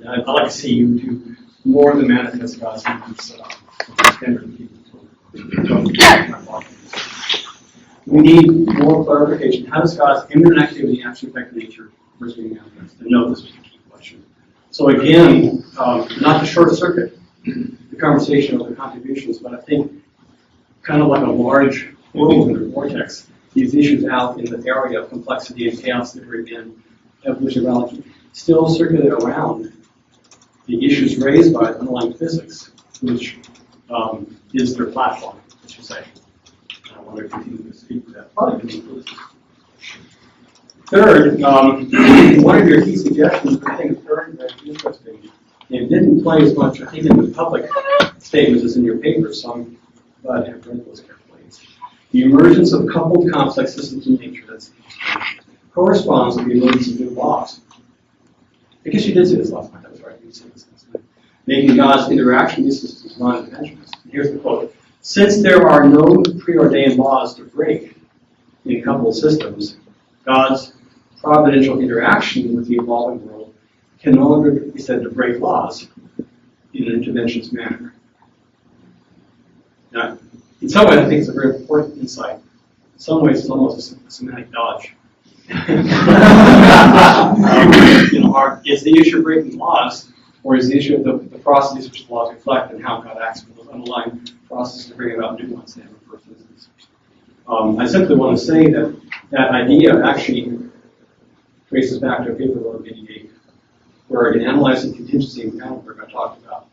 And I'd like to see you do more than manifest God's immanence standard people. We need more clarification. How does God's immanent activity actually affect nature versus being manifest? And no, this was the key question. So again, not to short circuit the conversation of the contributions, but I think kind of like a large whirlwind or vortex, these issues out in the area of complexity and chaos theory and evolution biology still circulate around the issues raised by underlying physics, which is their platform, I should say. I want to continue to speak to that. Probably. Third, one of your key suggestions, I think, is very, very interesting. It didn't play as much, I think, in the public statements as in your paper, so I'm glad I have read those carefully. The emergence of coupled complex systems in nature, that's corresponds to the emergence of new laws. I guess you did say this last night, that was right. You said this last night. Making God's interaction with these systems non-dimensionless. Here's the quote. Since there are no preordained laws to break in coupled systems, God's providential interaction with the evolving world can no longer be said to break laws in an interventionist manner. Now, in some ways, I think it's a very important insight. In some ways, it's almost a semantic dodge. Is the issue of breaking laws, or is the issue of the processes which the laws reflect and how God acts with those underlying processes to bring about new ones in the first instance? I simply want to say that that idea actually traces back to a paper wrote in '88, where in analyzing contingency in Panelberg, I talked about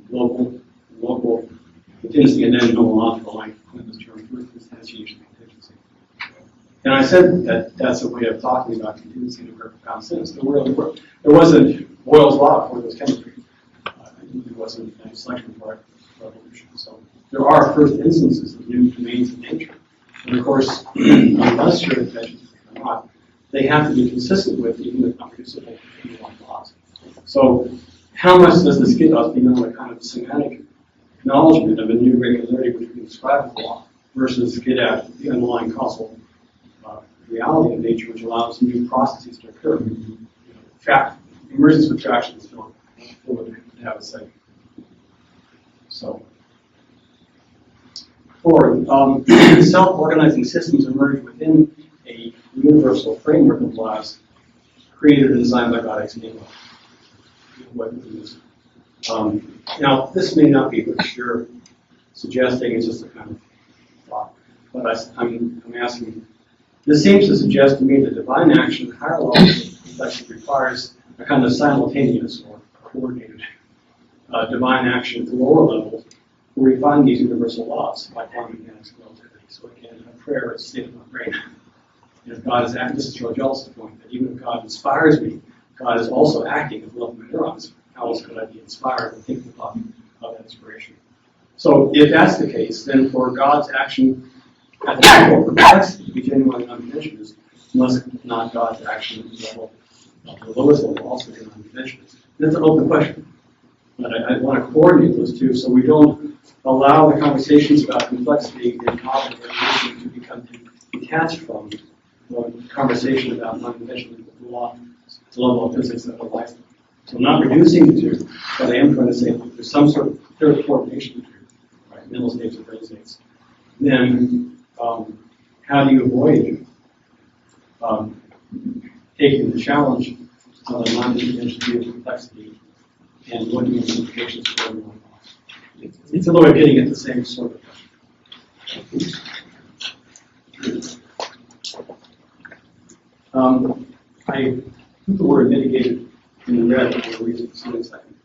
local contingency and then nomological, like Clinton's term, first instantiation contingency. And I said that that's a way of talking about contingency in a very profound sense. There wasn't Boyle's law before there was chemistry. There wasn't a selection for revolution. So there are first instances of new domains of nature. And of course, unless your inventions are not, they have to be consistent with even the non-reducible laws. So how much does this give us beyond a kind of semantic acknowledgement of a new regularity which we can describe as law versus get at the underlying causal reality of nature which allows new processes to occur? Emergence of attraction is still fluid to have a say. So, fourth, self-organizing systems emerge within a universal framework of laws created and designed by God ex nihilo. What it is. Now, this may not be what you're suggesting, it's just a kind of thought, but I'm asking. This seems to suggest to me that divine action at higher levels of complexity requires a kind of simultaneous or coordinated divine action at the lower levels where we find these universal laws like quantum mechanics and relativity. So again, a prayer is a state of my brain. And if God is acting, this is George Ellis' point, that even if God inspires me, God is also acting at the level of my neurons. How else could I be inspired and think about that inspiration? So if that's the case, then for God's action at the level of complexity to be genuinely undimensionist, must not God's action at the level of the lowest level also be undimensionist? That's an open question. But I want to coordinate those two so we don't allow the conversations about complexity and cognitive evolution to become detached from the conversation about non-dimensional law to the level of physics that applies them. So I'm not reducing the two, but I am trying to say that there's some sort of third coordination between, right, mental states and brain states. Then how do you avoid taking the challenge non-dimensional view of complexity and looking at implications for everyone else. It's a little bit getting at the same sort of question. I put the word mitigated in the red for a reason. See in a second.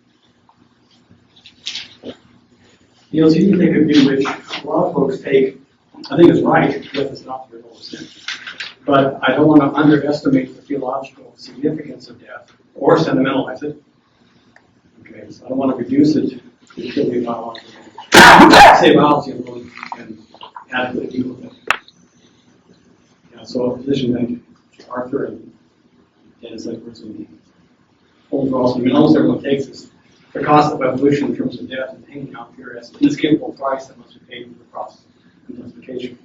You'll see you take a view which a lot of folks take, I think it's right, because it's not the real sin. But I don't want to underestimate the theological significance of death or sentimentalize it. Okay, so I don't want to reduce it to purely biological. Say biology alone can adequately deal with it. Yeah, so a position like Arthur and Dennis Edwards and overall, I mean, almost everyone takes this. The cost of evolution in terms of death and hanging out here as an inescapable price that must be paid for the process of complexification.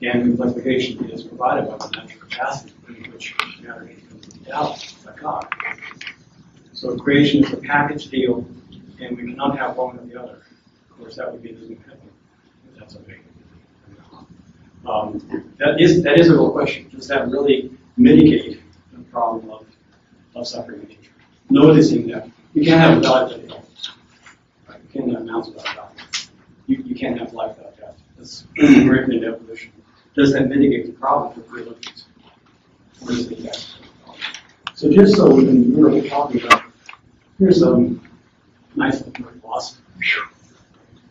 And complexification is provided by the natural capacity in which matter becomes endowed by God. So creation is a package deal, and we cannot have one or the other. Of course, that would be the new heaven, but that's okay. That is a real question. Does that really mitigate the problem of suffering in nature? Noticing that you can't have a God without death. Right? You can't have mountains without God. You can't have life without death. That's great in evolution. Does that mitigate the problem for theologians? Or is it that? So just so we can really talk about, here's a nice looking wasp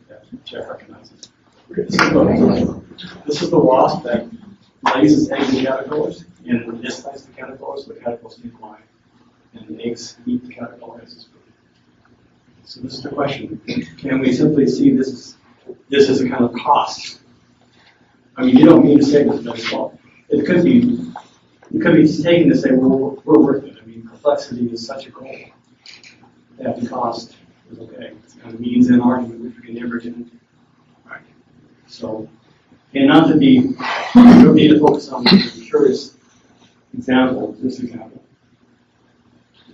that Jeff recognizes. This is the wasp that lays its eggs in caterpillars and nestles the caterpillars, so the caterpillars do fly. And the eggs eat the caterpillar as its food. So this is the question. Can we simply see this as a kind of cost? I mean, you don't mean to say this, but it could be taken to say, well, we're worth it. I mean, complexity is such a goal that the cost is okay. It's kind of means an argument which we can never get into. Right. So, and not to be, we don't need to focus on the curious example, this example.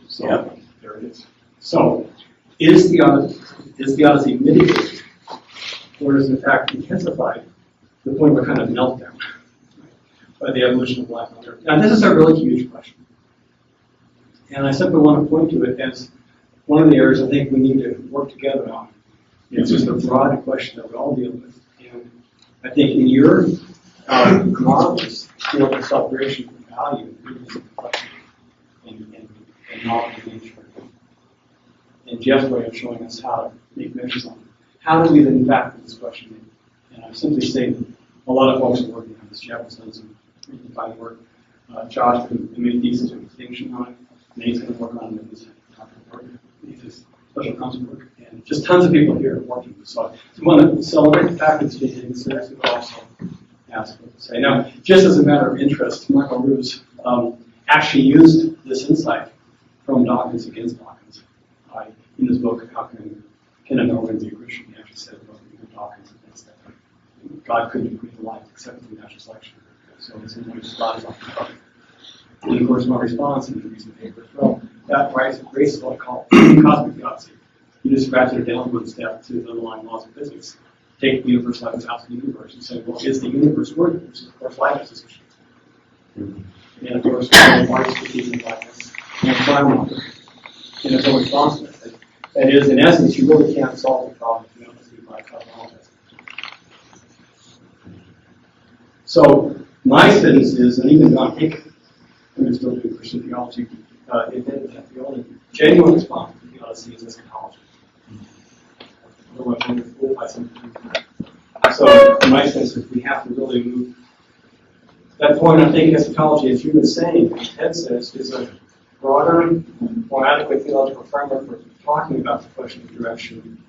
So, there it is. So, is the Odyssey mitigated, or is it in fact intensified to the point of a kind of meltdown by the evolution of life on Earth? Now, this is a really huge question. And I simply want to point to it as one of the areas I think we need to work together on. It's just a broad question that we all deal with. And I think in your marvelous field of celebration and value, and knowledge of nature. And Jeff's way of showing us how to make measures on it. How do we then factor this question in? And I'm simply saying a lot of folks are working on this. Jeff has done some really fine work. Josh made a thesis with distinction on it. Nate's going to work on it in his work. His special counsel work. And just tons of people here working. So I want to celebrate the fact that it's being taken seriously, but also ask what to say. Now, just as a matter of interest, Michael Ruse actually used this insight from Dawkins against Dawkins. In his book, How Can a Darwin Be a Christian? He actually said about Dawkins against that. God couldn't create life except through natural selection. So in some ways, God is off the hook. And of course, my response in the recent paper, well, that raises what I call cosmic theodicy. You just ratchet it down one step to the underlying laws of physics. Take the universe like it's out of the universe and say, well, is the universe worthy? Which is, of course, life is this issue. And of course, life is speaking blackness and environmental. And it's a response to that. That is, in essence, you really can't solve the problem if you don't see by cosmology. So, my sense is, and even John Hick, who is still doing Christian theology, admitted that the only genuine response to theodicy is eschatology. Otherwise, we're fooled by something. So, my sense is we have to really move. That point, I think eschatology, as you were saying, as Ted says, is a broader, more adequate theological framework for talking about the question of direction,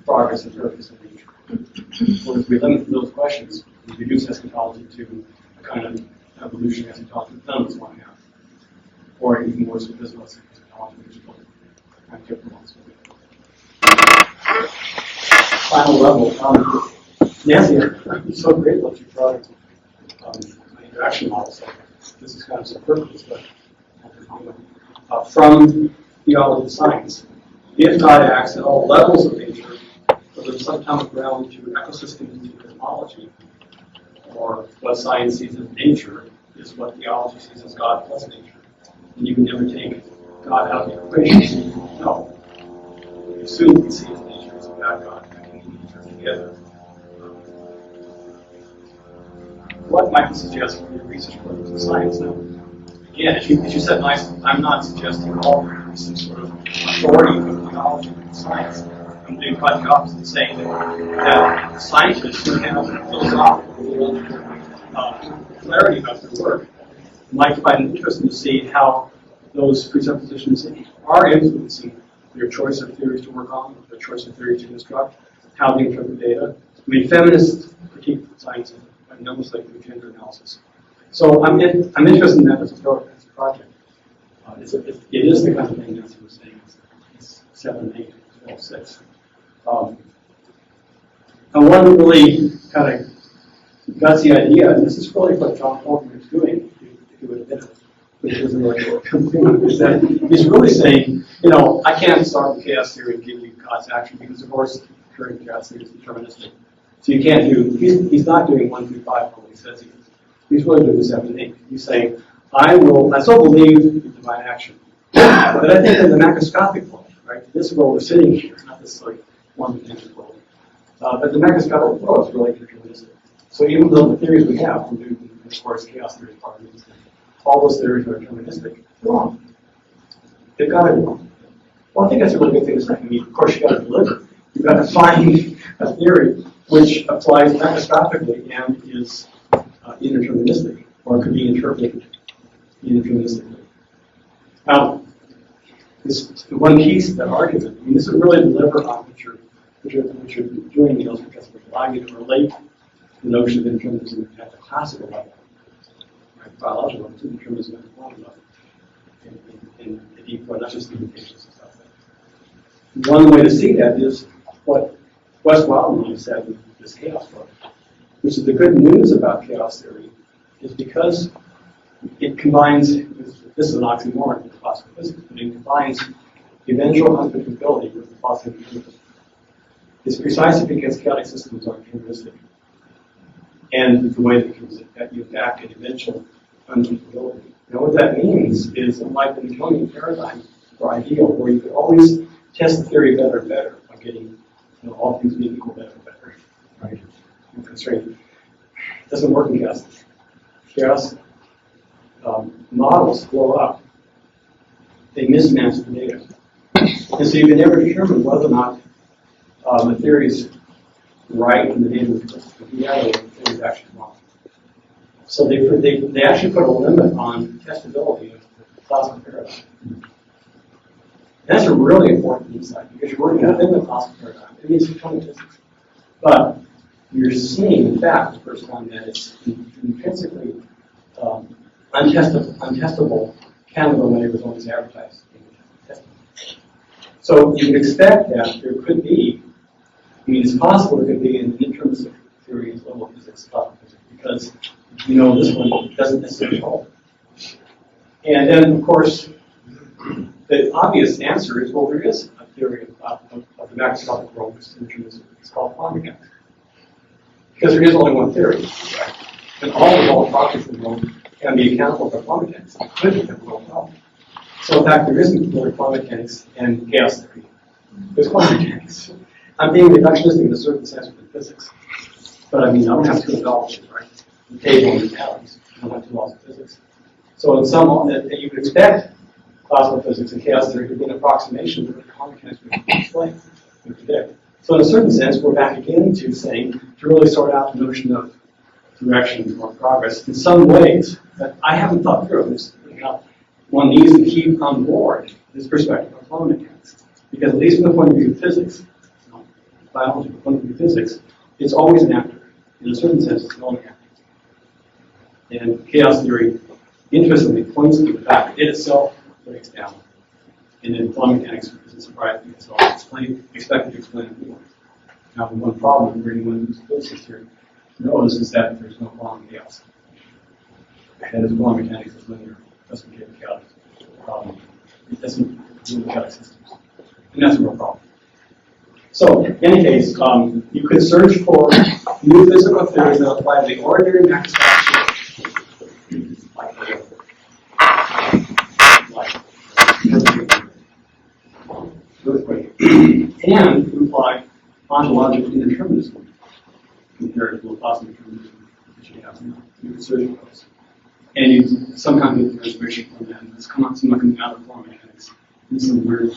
progress, and purpose of nature. Or if we limit those questions, we reduce eschatology to a kind of evolution eschatology that none of us want to have. Or even worse, physical eschatology, which is kind of different ones. Final level. Nancy, I'm so grateful that you brought it my interaction model. So this is kind of superfluous, but from theology of science. If God acts at all levels of nature, from some common ground to ecosystems to cosmology, or what science sees as nature is what theology sees as God plus nature. and you can never take God out of the equation. No. You assume we see his nature as a bad God, that can lead each other together. What might you suggest for your research programs in science now? Again, as you said nicely, I'm not suggesting all there is some sort of authority of theology in science. I'm doing quite the opposite, saying that scientists who have philosophical clarity about their work might find it interesting to see how those presuppositions are influencing their choice of theories to work on, their choice of theories to construct, how they interpret data. I mean, feminists critique science enormously through gender analysis. So I'm interested in that as a project. It is the kind of thing Nancy was saying. It's 7, 8, 12, 6. And one really kind of gutsy idea, and this is really what John Holman is doing, if you would admit it, which isn't really complete, is that he's really saying, I can't start with chaos theory and give you God's action because, of course, current chaos theory is deterministic. So you can't do, he's not doing 1 through 5 what he says he is. He's really doing 7 and 8. He's saying, I still believe in divine action. But I think in the macroscopic world, right? This world we're sitting here, not this like one-dimensional world. But the macroscopic world is really deterministic. So even though the theories we have, from Newton, and of course chaos theory is part of it, all those theories are deterministic. They're wrong. They've got to be wrong. Well, I think that's a really good thing to say. I mean, of course, you've got to deliver. You've got to find a theory which applies macroscopically and is indeterministic, or could be interpreted indeterministically. Now, this one piece of that argument, I mean, this is really deliver on what you're doing, Niels, because it allows you to relate the notion of indeterminism at the classical level, right, biological level, to determinism at the quantum level, in the deep way, not just the limitations and stuff. One way to see that is what Wes Wildman said in this chaos book, which is the good news about chaos theory, is because it combines, this is an oxymoron in classical physics, but it combines eventual unpredictability with the possibility of it's precisely because chaotic systems are deterministic. And the way that you back an eventual unpredictability. Now what that means is, unlike the Newtonian paradigm or ideal, where you could always test the theory better and better by getting all things being equal better and better, right? Constraint. It doesn't work in chaos. Chaos models blow up. They mismatch the data. And so you can never determine whether or not the theory is right and the data is reality, the theory is actually wrong. So they actually put a limit on testability of the classical paradigm. And that's a really important insight because you're working within the classical paradigm. It means Newtonian physics. But you're seeing, in fact, the first time that it's intrinsically untestable chemical when it was always advertised. So you would expect that there could be, I mean, it's possible there could be an indeterministic theory of level physics, because this one doesn't necessarily hold. And then, of course, the obvious answer is, well, there is a theory of the macroscopic world which is indeterministic. It's called quantum mechanics. Because there is only one theory, right? And all the properties of the world can be accountable for quantum mechanics. It could be the world problem. So in fact, there isn't really quantum mechanics and chaos theory. There's quantum mechanics. I'm being reductionistic in a certain sense within physics. But I mean, I don't have two analogies, right? The table and the atoms. I don't have two laws of physics. So in some, that you would expect classical physics and chaos theory to be an approximation of what quantum mechanics would explain, would predict. So in a certain sense, we're back again to saying, to really sort out the notion of direction or progress in some ways that I haven't thought through. This, one needs to keep on board this perspective of quantum mechanics. Because at least from the point of view of physics, biology, from the point of view of physics, it's always an actor. In a certain sense, it's an only actor. And chaos theory, interestingly, points to the fact that it itself breaks down. And then quantum mechanics isn't surprising, it's all expected to explain it more. Now, the one problem for anyone who's physics here knows is that there's no quantum chaos. And as quantum mechanics is linear, it doesn't get chaotic. It doesn't deal with chaotic systems. And that's a real problem. So, in any case, you could search for new physical theories that apply to the ordinary macroscopic And you apply ontological indeterminism compared to a positive determinism that you have in your research goals. And you sometimes get the reservation from that, and it's somewhat coming out of form mechanics in some weird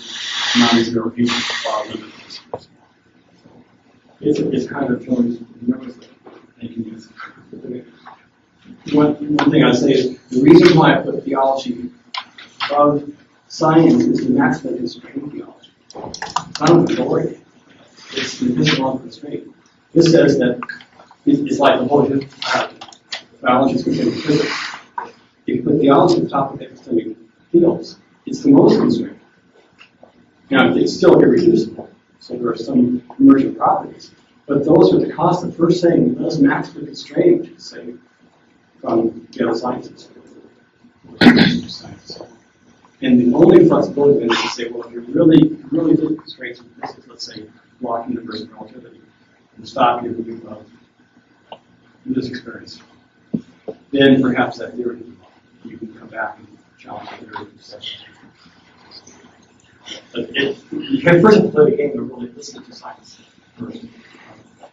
non-zero features file limit. It's kind of always numbers that they can use. One thing I'd say is the reason why I put theology above science is the maximum constraint theology. It's not an authority. It's the epistemological constraint. This says that it's like the whole biology is constrained with physics. If you put theology at the top of the epistemic fields, it's the most constrained. Now, it's still irreducible, so there are some emergent properties, but those are the constant. First saying those maximally constrained, say, from the other sciences. And the only flexibility then is to say, well, if you're really big constraints in physics, let's say block universal relativity, and stop your moving above this experience, then perhaps that theory, you can come back and challenge the theory. But you can first have to play the game of really listening to science first.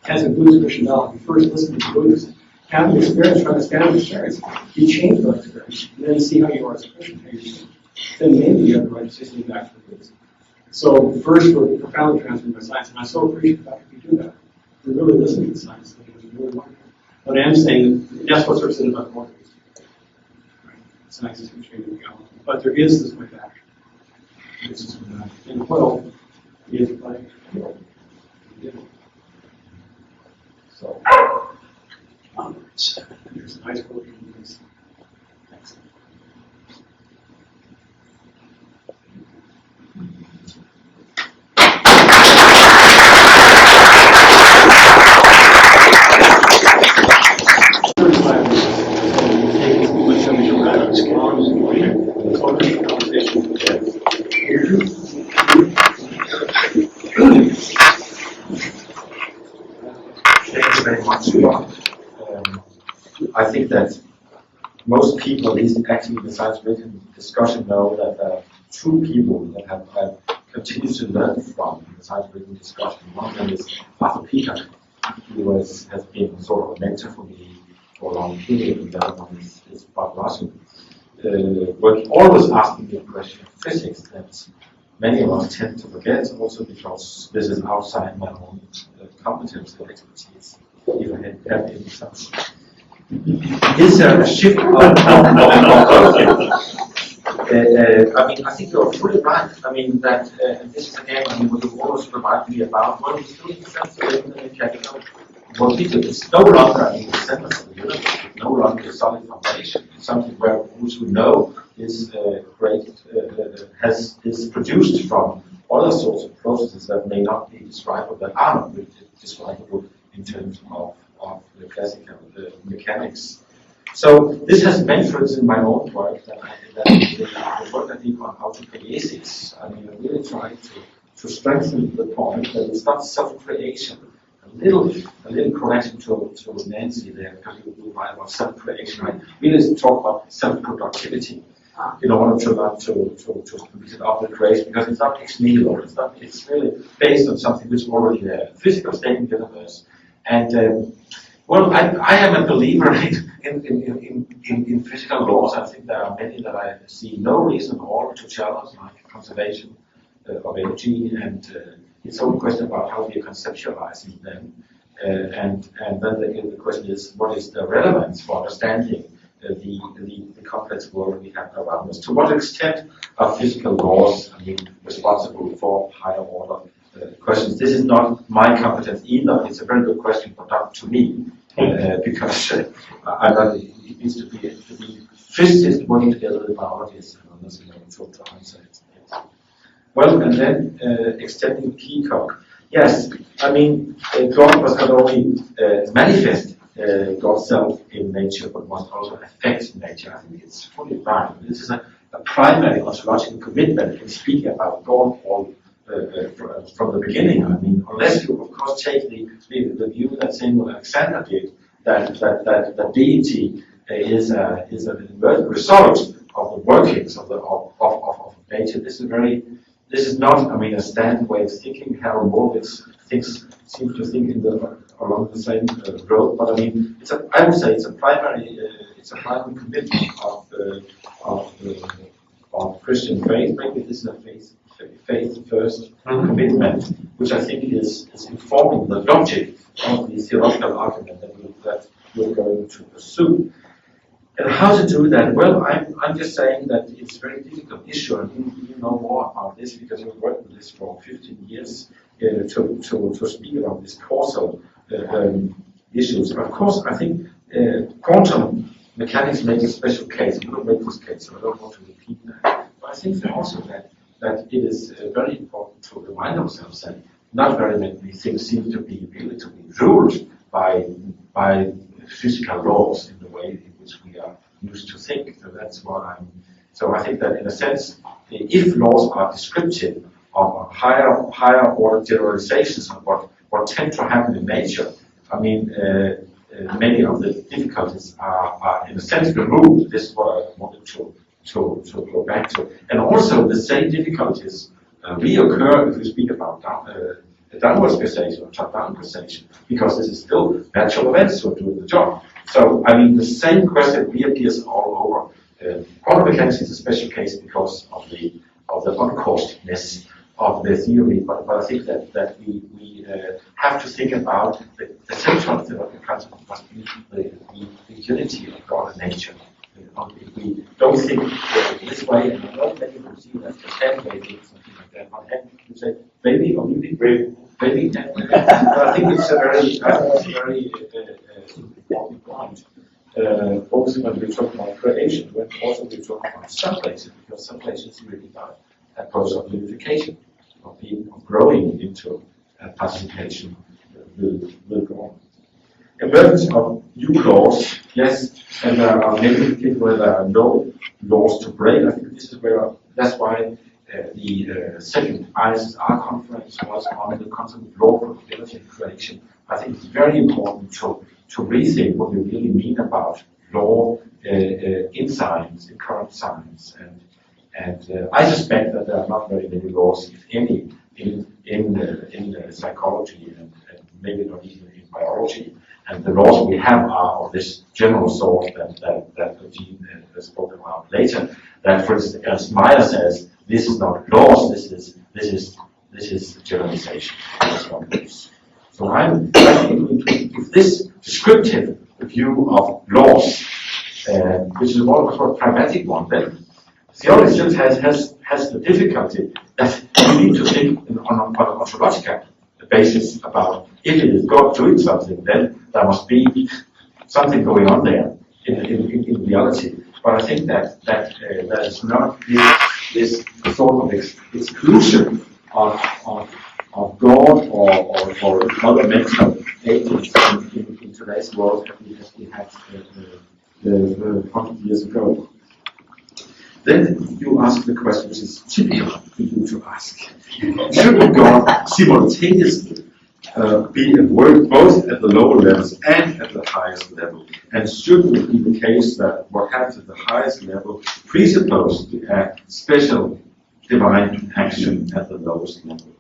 As in Buddhist Christianity, you first listen to Buddhists, have an experience, try to understand the experience. You change that experience, and then see how you are as a Christian, how you change. Then maybe you have the right decision back to the Buddhist. So first, we're profoundly transformed by science, and I so appreciate the fact that you do that. You're really listening to science, I think it's really wonderful. But I am saying that's what's sort of said about quantum. Right? Science is constrained in theology, but there is this way back. And oil is like so. There's a nice quote from this. Thanks. Thank you very much, Scott. I think that most people, at least active in the science written discussion, know that there are two people that have continued to learn from the science written discussion. One of them is Arthur Peacock, who has been sort of a mentor for me for a long period, and the other one is Bob Russell. But always asking me a question of physics that many of us tend to forget, also because this is outside my own competence and expertise, if I have any such. Is there a shift I mean, I think you're fully right. I mean, that this is again, I mean, what you always remind me about what is doing what we do. It's no longer in the center of the universe, it's no longer a solid foundation. It's something where which we know is is produced from other sorts of processes that may not be describable, that are not really describable in terms of the classical mechanics. So this has many fruits in my own work that the work I did on autopoiesis. I mean, I'm really trying to strengthen the point that it's not self-creation. A little connection to Nancy there, because you write about self-creation, right? We need to talk about self-productivity in order to learn to complete it up with creation, because it's not ex nihilo. It's really based on something which is already there, physical state in the universe. And well, I am a believer in physical laws. I think there are many that I see no reason at all to challenge, like conservation of energy, and it's all a question about how we are conceptualizing them. And then the question is, what is the relevance for understanding the complex world we have around us? To what extent are physical laws, I mean, responsible for higher order questions? This is not my competence either. It's a very good question, but not to me, because I know it needs to be physicists working together with biologists and others in order to answer it. Well, and then extending Peacock. Yes, I mean, God was not only manifest God's self in nature, but must also affect nature. I think it's fully right. This is a primary ontological commitment in speaking about God all from the beginning. I mean, unless you, of course, take the view that Samuel Alexander did, that deity is a result of the workings of nature. This is a very this is not, I mean, a standard way of thinking. Harold Morowitz seems to think along the same road, but I mean, I would say it's a primary commitment of Christian faith. Maybe this is a faith first commitment, which I think is informing the logic of the theological argument that we're going to pursue. And how to do that? Well, I'm just saying that it's a very difficult issue, and you know more about this because you've worked with this for 15 years to speak about these causal issues. Of course, I think quantum mechanics makes a special case. You don't make this case, so I don't want to repeat that. But I think also that it is very important to remind ourselves that not very many things seem to be ruled by physical laws in the way in which we are used to think. So that's what So I think that in a sense, if laws are descriptive of higher order generalizations of what tend to happen in nature, I mean, many of the difficulties are in a sense removed. This is what I wanted to go back to. And also the same difficulties reoccur if we speak about downward causation or top-down causation, because this is still natural events who are doing the job. So, I mean, the same question reappears all over. Quantum mechanics is a special case because of the uncausedness of the theory, but I think that we have to think about the central theological concept must be the unity of God and nature. If we don't think this way, and I know many people see that the hand waving, something like that, on hand, you say, baby, or you think, baby, but I think it's a very important point. Also when we talk about creation, when also we talk about some places, because some places really about a process of unification, of growing into participation will go on. Emergence of new laws, yes, and there are many cases where there are no laws to break. I think this is that's why the second ISSR conference was on the concept of law, probability, and creation. I think it's very important to rethink what we really mean about law in science, in current science, and I suspect that there are not very many laws, if any, in psychology and maybe not even in biology. And the laws we have are of this general sort that Eugene spoke about later. That, for instance, as Meyer says, this is not laws. This is generalization. So I'm if this descriptive view of laws, which is more of a pragmatic one, then theology just has the difficulty that you need to think on an ontological basis about if it is God doing something, then there must be something going on there in reality. But I think that is not this sort of exclusion of God or other mental agents in today's world as we had 100 years ago. Then you ask the question which is typical for you to ask. Should God simultaneously be at work both at the lower levels and at the highest level? And shouldn't it be the case that what happens at the highest level presupposes a special divine action at the lowest level?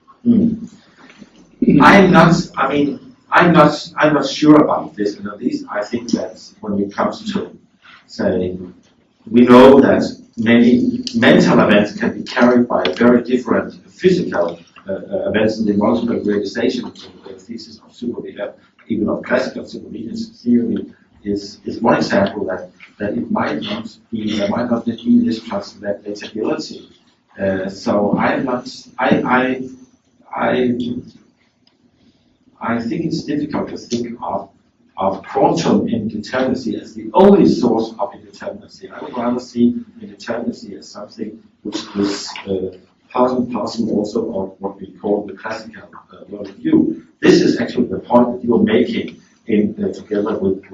I'm not sure about this. I think that when it comes to, say, we know that many mental events can be carried by very different physical events, and the multiple realization of the thesis of even of classical supervenience theory is one example that it might not be this translatability. So I think it's difficult to think of quantum indeterminacy as the only source of indeterminacy. I would rather see indeterminacy as something which is part and parcel also of what we call the classical worldview. This is actually the point that you are making together with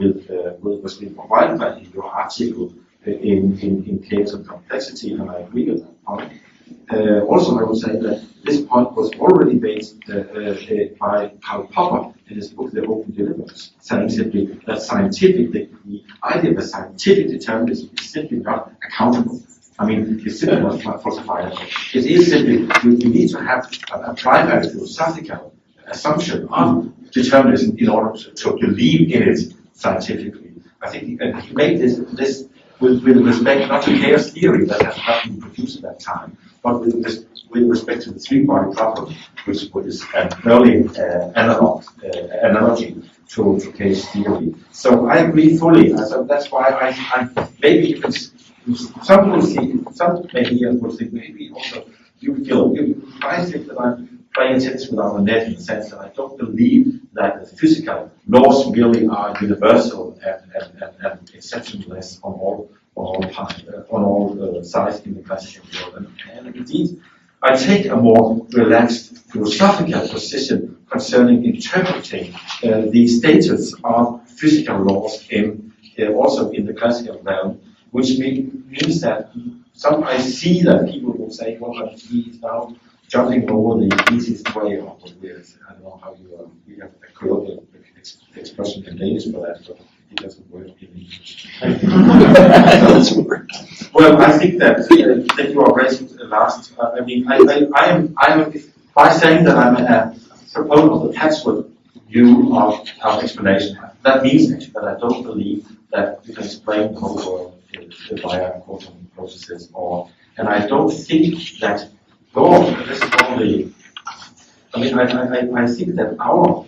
Wildman in your article in Case of Complexity, and I agree with that point. Also, I would say that this point was already made by Karl Popper in his book, The Open Universe, saying simply that the idea of a scientific determinism is simply not accountable I mean, it's simply not falsifiable. It is simply, you need to have a primary philosophical assumption of determinism in order to believe in it scientifically. I think he made this with respect not to chaos theory that has not been produced at that time, but with respect to the three-body problem, which is an early analogy to chaos theory. So I agree fully. So that's why I maybe you can. Some will see, some maybe will think maybe also I think that I'm playing tennis with our net in the sense that I don't believe that the physical laws really are universal and exceptionless on all sides in the classical world. And indeed, I take a more relaxed philosophical position concerning interpreting the status of physical laws also in the classical realm, which means that I see that people will say, well, but he is now jumping over the easiest way of the weird. I don't know how we have a colloquial expression in Danish for that, but it doesn't work in English. Well, I think that you are raising the last. I mean, I am by saying that I'm a proponent of the patchwork view of explanation. That means actually that I don't believe that you can explain the whole world via quantum processes, and I don't think that. This is only. I mean, I think that our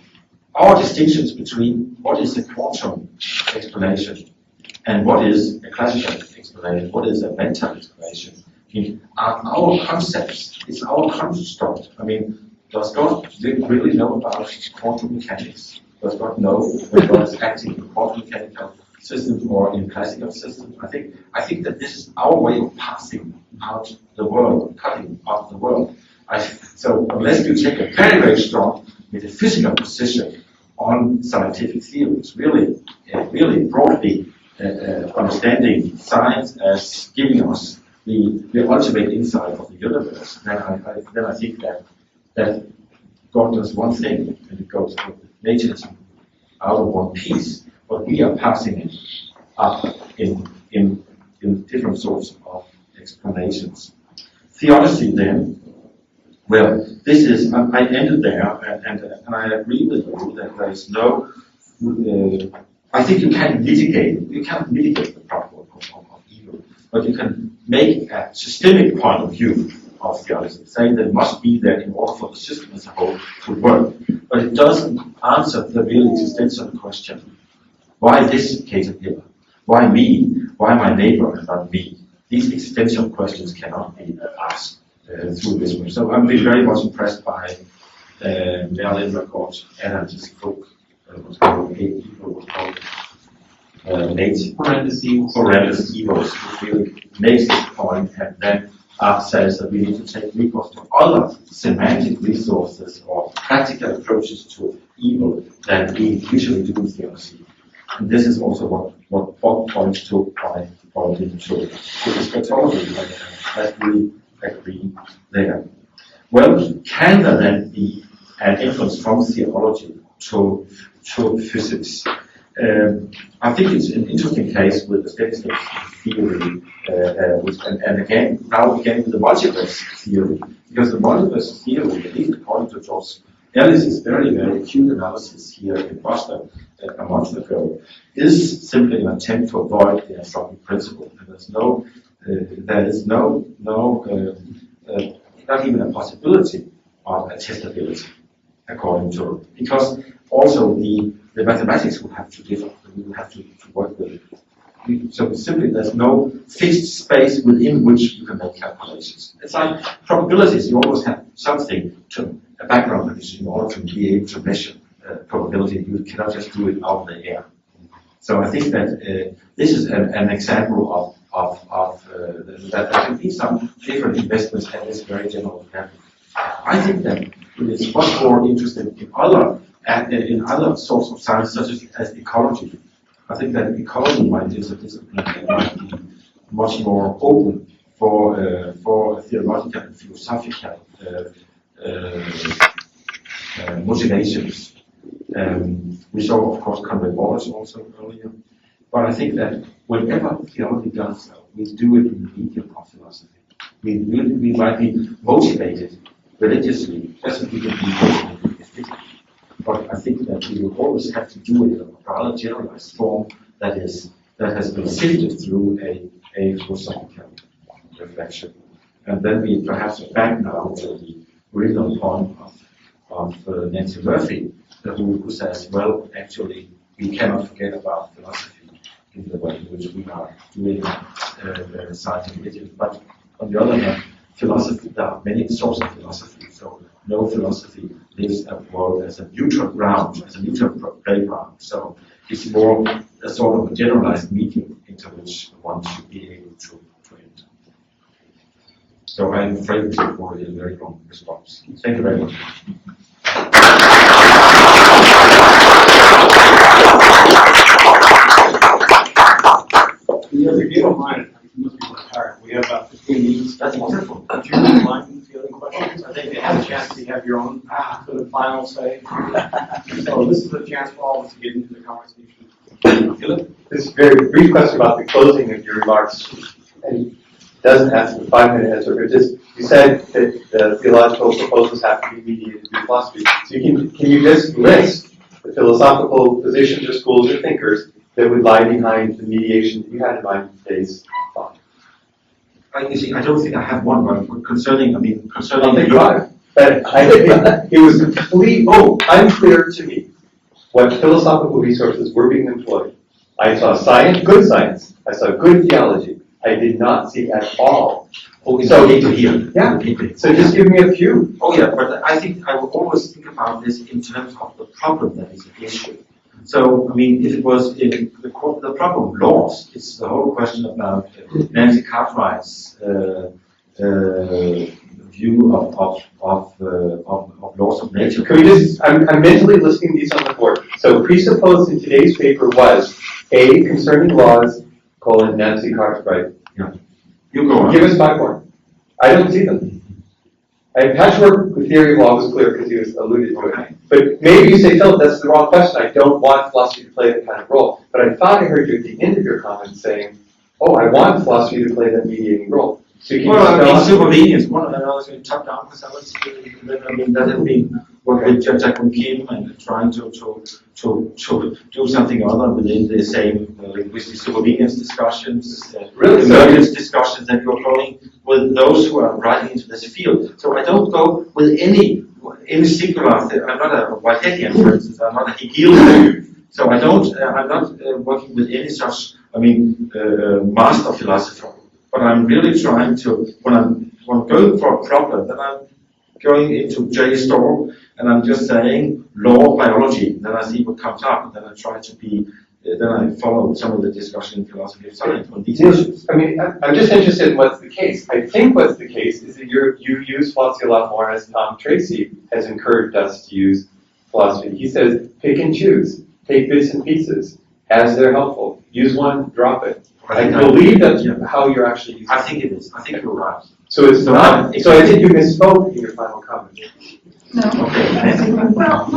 distinctions between what is a quantum explanation and what is a classical explanation, what is a mental explanation, are our concepts. It's our construct. I mean, does God really know about quantum mechanics? Does God know when God is acting in quantum mechanical systems or in classical systems? I think that this is our way of passing out the world, cutting out the world. So unless you take a very, very strong metaphysical position on scientific theories, really broadly understanding science as giving us the ultimate insight of the universe, then I think that God does one thing, and it goes nature is out of one piece, but we are passing it up in different sorts of explanations. Theodicy then, well, this is, I ended there, and I agree with you that there is no, I think you can't mitigate the problem of evil, but you can make a systemic point of view of theodicy, saying that it must be there in order for the system as a whole to work. But it doesn't answer the really existential question. Why this caterpillar? Why me? Why my neighbor and not me? These existential questions cannot be asked through this way. So I'm very much impressed by Merlin Lacorte's analytic book, what's called Horrendous Evils, which really makes this point and then says that we need to take recourse to other semantic resources or practical approaches to evil than we usually do in theology. And this is also what Bob points to by pointing to eschatology, that we agree there. Well, can there then be an influence from theology to physics? I think it's an interesting case with the steady state theory, and again with the multiverse theory, because the multiverse theory, at least according to George Ellis's very, very acute analysis here in Boston a month ago, is simply an attempt to avoid the anthropic principle. And there is no, not even a possibility of attestability, according to it, because also the mathematics will have to differ. We will have to work with it. So simply, there's no fixed space within which you can make calculations. It's like probabilities. You always have something a background condition in order to be able to measure probability. You cannot just do it out of the air. So I think that this is an example of that there can be some different investments at this very general example. I think that it is much more interested in other sorts of science, such as ecology. I think that ecology might be a discipline that might be much more open for theological and philosophical motivations. We saw, of course, Conrad Wallace also earlier. But I think that whenever theology does so, we do it in the medium of philosophy. We might be motivated religiously, just as we can be motivated ethically. But I think that we will always have to do it in a rather generalized form that has been sifted through a philosophical reflection. And then we perhaps are back now to the original point of Nancy Murphy, who says, well, actually, we cannot forget about philosophy in the way in which we are doing science and religion. But on the other hand, philosophy, there are many sorts of philosophy. So no philosophy lives abroad as a neutral ground, as a neutral playground. So it's more a sort of a generalized medium into which one should be able to enter. So I'm afraid this is already a very long response. Thank you very much. If you don't mind, you must be retired. We have about 15 minutes. That's wonderful. If you don't mind fielding questions, I think you have a chance to have your own for the final say. So this is a chance for all of us to get into the conversation. Philip? This is a very brief question about the closing of your remarks. And it doesn't ask the 5-minute answer, but just, you said that the theological proposals have to be mediated through philosophy. So can you just list the philosophical positions or schools or thinkers that would lie behind the mediation that you had in mind in today's thought? You see, I don't think I have one, but concerning But it was unclear to me what philosophical resources were being employed. I saw science, good science. I saw good theology. I did not see at all. So here. Yeah. So just give me a few. Oh yeah, but I think I will always think about this in terms of the problem that is at issue. So, I mean, if it was in the problem laws, it's the whole question about Nancy Cartwright's view of laws of nature. Can we just, I'm mentally listing these on the board. So presupposed in today's paper was A, concerning laws, Nancy Cartwright. Yeah. You go on. Give us 5 more. I don't see them. Patchwork theory of law was clear because he was alluded to it. But maybe you say, Philip, that's the wrong question. I don't want philosophy to play that kind of role. But I thought I heard you at the end of your comment saying, oh, I want philosophy to play that mediating role. So can supervenience, one of them was in top-down facilities. I mean, that has been what with Jack and Kim and trying to do something other within the same linguistic supervenience discussions, emergence discussions that you're going with those who are writing into this field. So I don't go with any singular. I'm not a Whiteheadian, for instance. I'm not a Hegelian. So I don't. I'm not working with any such. Master philosopher. But I'm really trying to, when I'm going for a problem, then I'm going into JSTOR and I'm just saying law of biology. Then I see what comes up, and then I try to be. Then I follow some of the discussion in philosophy of science on these issues. I mean, I'm just interested in what's the case. I think what's the case is that you use philosophy a lot more as Tom Tracy has encouraged us to use philosophy. He says, pick and choose, take bits and pieces as they're helpful. Use one, drop it. I believe that's how you're actually using it. I think it is. I think you're right. So it's not. So I think you misspoke in your final comment. No. Okay. Well,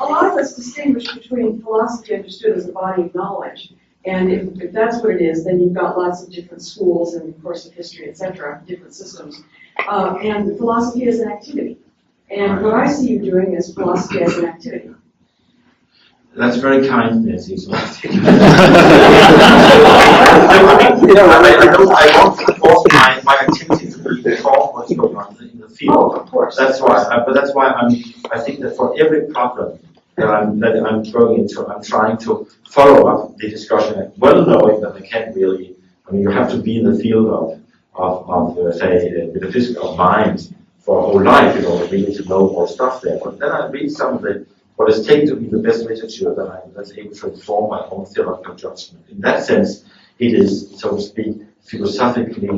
a lot of us distinguish between philosophy understood as a body of knowledge, and if that's what it is, then you've got lots of different schools and the course of history, etc., different systems, and philosophy is an activity. And what I see you doing is philosophy as an activity. That's very kind, Nancy. So I don't force my activity to be before what's going on in the field. Oh, of course. That's why. But that's why I think that for every problem that I'm going into, I'm trying to follow up the discussion, well knowing that I can't really. I mean, you have to be in the field of say metaphysical mind for a whole life in order really to know more stuff there. But then I read some of what is taken to be the best literature that's able to inform my own theological judgment. In that sense, it is, so to speak, philosophically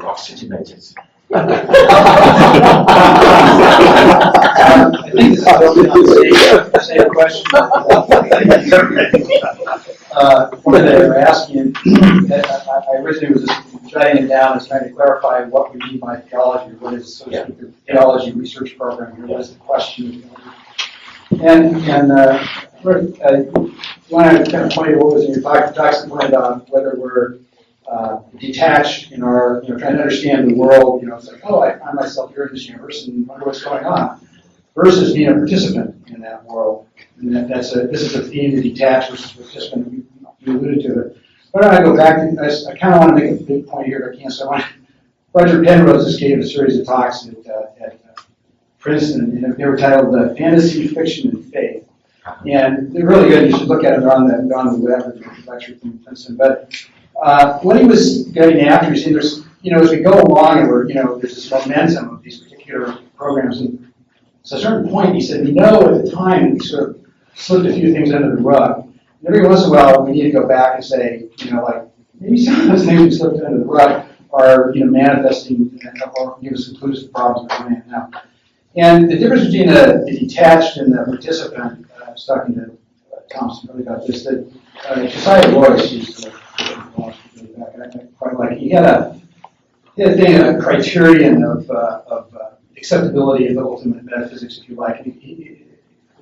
oxygenated. I think this is a question. One that I'm asking, I originally was just jotting it down as trying to clarify what we mean by theology, what is, so to speak, the theology research program here, what is the question? And when I kind of pointed what was in your talk, you pointed on whether we're detached in our, trying to understand the world, it's like, oh, I find myself here in this universe and wonder what's going on, versus being a participant in that world. And this is a theme, the detached versus participant, you alluded to it. Why don't I go back to, I kind of want to make a big point here, but I can't, so Roger Penrose just gave a series of talks at Princeton, and they were titled Fantasy, Fiction, and Faith. And they're really good, you should look at them, they're on the web, the lecture from Princeton. But what he was getting after, he's saying there's, as we go along and we're, there's this momentum of these particular programs, and so at a certain point, he said, we know at the time we sort of slipped a few things under the rug. And every once in a while, we need to go back and say, like, maybe some of those things we slipped under the rug are, manifesting or give us some clues to problems we're going now. And the difference between the detached and the participant, I was talking to Thompson earlier about this, that Josiah Royce, who's quite like, he had a thing, a criterion of acceptability of the ultimate metaphysics, if you like.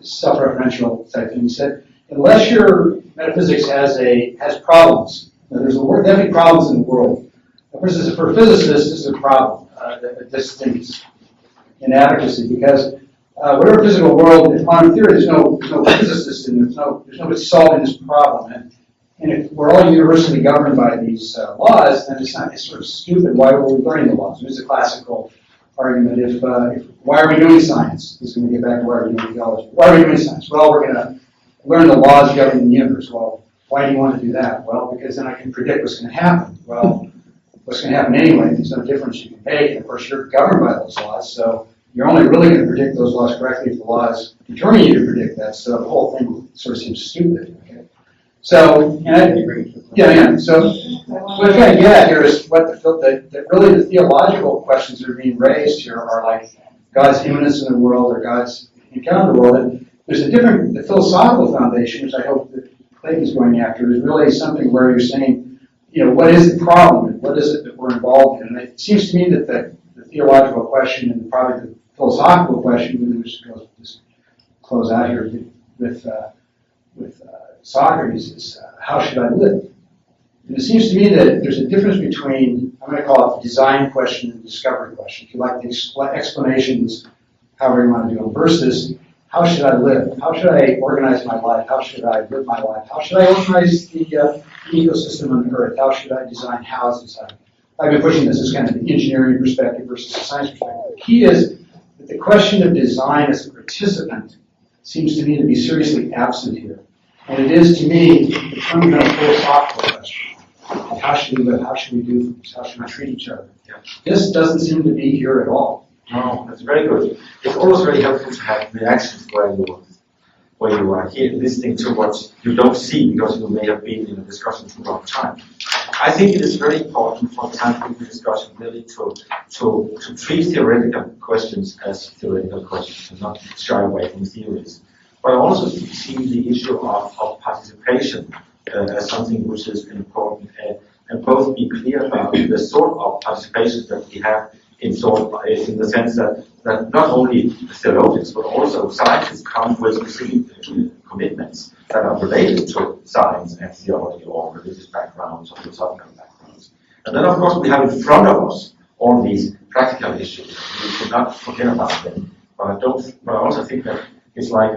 Self-referential type thing. He said, unless your metaphysics has problems, there's definitely problems in the world. For instance, for a physicist, this is a problem, a distinct inadequacy, because whatever physical world, in quantum theory, there's no physicist and there's nobody solving this problem. And if we're all universally governed by these laws, then it's sort of stupid. Why are we learning the laws? It's a classical argument. If why are we doing science? This is going to get back to why are we doing theology. Why are we doing science? Well, we're going to learn the laws governing the universe. Well, why do you want to do that? Well, because then I can predict what's going to happen. Well, what's going to happen anyway? There's no difference you can make. And of course, you're governed by those laws, so you're only really going to predict those laws correctly if the laws determine you to predict that. So the whole thing sort of seems stupid. Okay? So, yeah. So what I'm trying to get at here is what really the theological questions that are being raised here are like God's immanence in the world or God's encounter in the world. And there's the philosophical foundation, which I hope that Clayton's going after, is really something where you're saying, what is the problem and what is it that we're involved in? And it seems to me that the theological question and probably the philosophical question, which just close out here with Socrates, is how should I live? And it seems to me that there's a difference between, I'm going to call it the design question and the discovery question. If you like the explanations, however you want to do them, versus how should I live? How should I organize my life? How should I live my life? How should I organize the ecosystem on Earth? How should I design houses? I've been pushing this as kind of the engineering perspective versus the science perspective. The key is that the question of design as a participant seems to me to be seriously absent here. And it is, to me, the fundamental philosophical question. How should we live? How should we do things? How should we treat each other? Yeah. This doesn't seem to be here at all. No, that's very good. It's always very helpful to have reactions where you are here listening to what you don't see because you may have been in a discussion too long time. I think it is very important for scientific discussion really to treat theoretical questions as theoretical questions and not shy away from theories. But I also see the issue of participation as something which is important, and both be clear about the sort of participations that we have in the sense that not only theologians but also scientists come with specific commitments that are related to science and theology or religious backgrounds or philosophical backgrounds. And then of course we have in front of us all these practical issues. We should not forget about them. But I also think that it's like,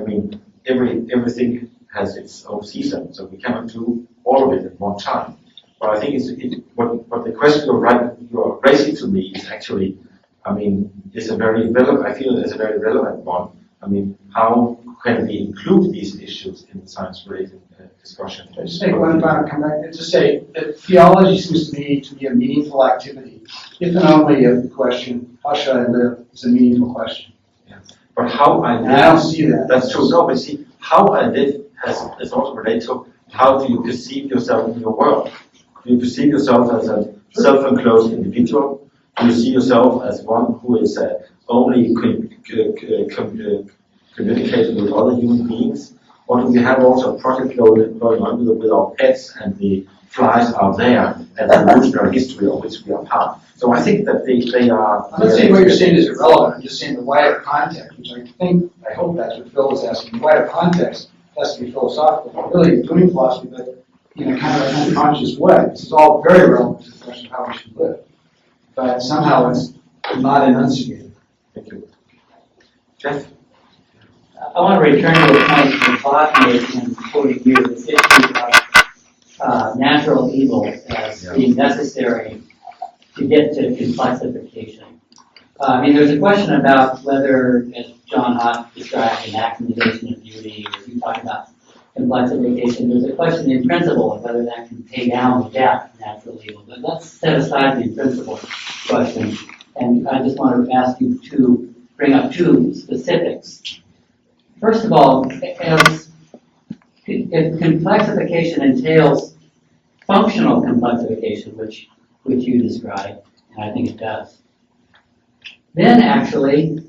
everything has its own season, so we cannot do all of it at one time. But I think what the question you're raising to me is actually, is a very relevant. I feel it's a very relevant one. How can we include these issues in the science-related discussion? I'll just make one final comment and just say that theology seems to me to be a meaningful activity, if and only if the question, how should I live, is a meaningful question. Yeah. But how I live, and I don't see that. That's true. No, but see, how I live is also related to how do you perceive yourself in your world. Do you perceive yourself as a self-enclosed individual? Do you see yourself as one who is only communicating with other human beings? Or do we have also a project going on with our pets and the flies out there and the evolutionary history of which we are part? So I think that they are... I'm not saying what you're saying is irrelevant, I'm just saying the wider context, which I hope that's what Phil was asking. The wider context has to be philosophical. We're really doing philosophy, but in a kind of an unconscious way. This is all very relevant to the question of how we should live. But somehow it's not enunciated. Thank you. Jeff? I want to return to the point that Bob made in quoting you, this issue of natural evils as being necessary to get to complexification. I mean, there's a question about whether, as John Hott described, an acclimatization of beauty, or you talk about complexification, there's a question in principle of whether that can pay down the debt of natural evil. But let's set aside the principle question, and I just want to ask you to bring up two specifics. First of all, if complexification entails functional complexification, which you described, and I think it does, then actually,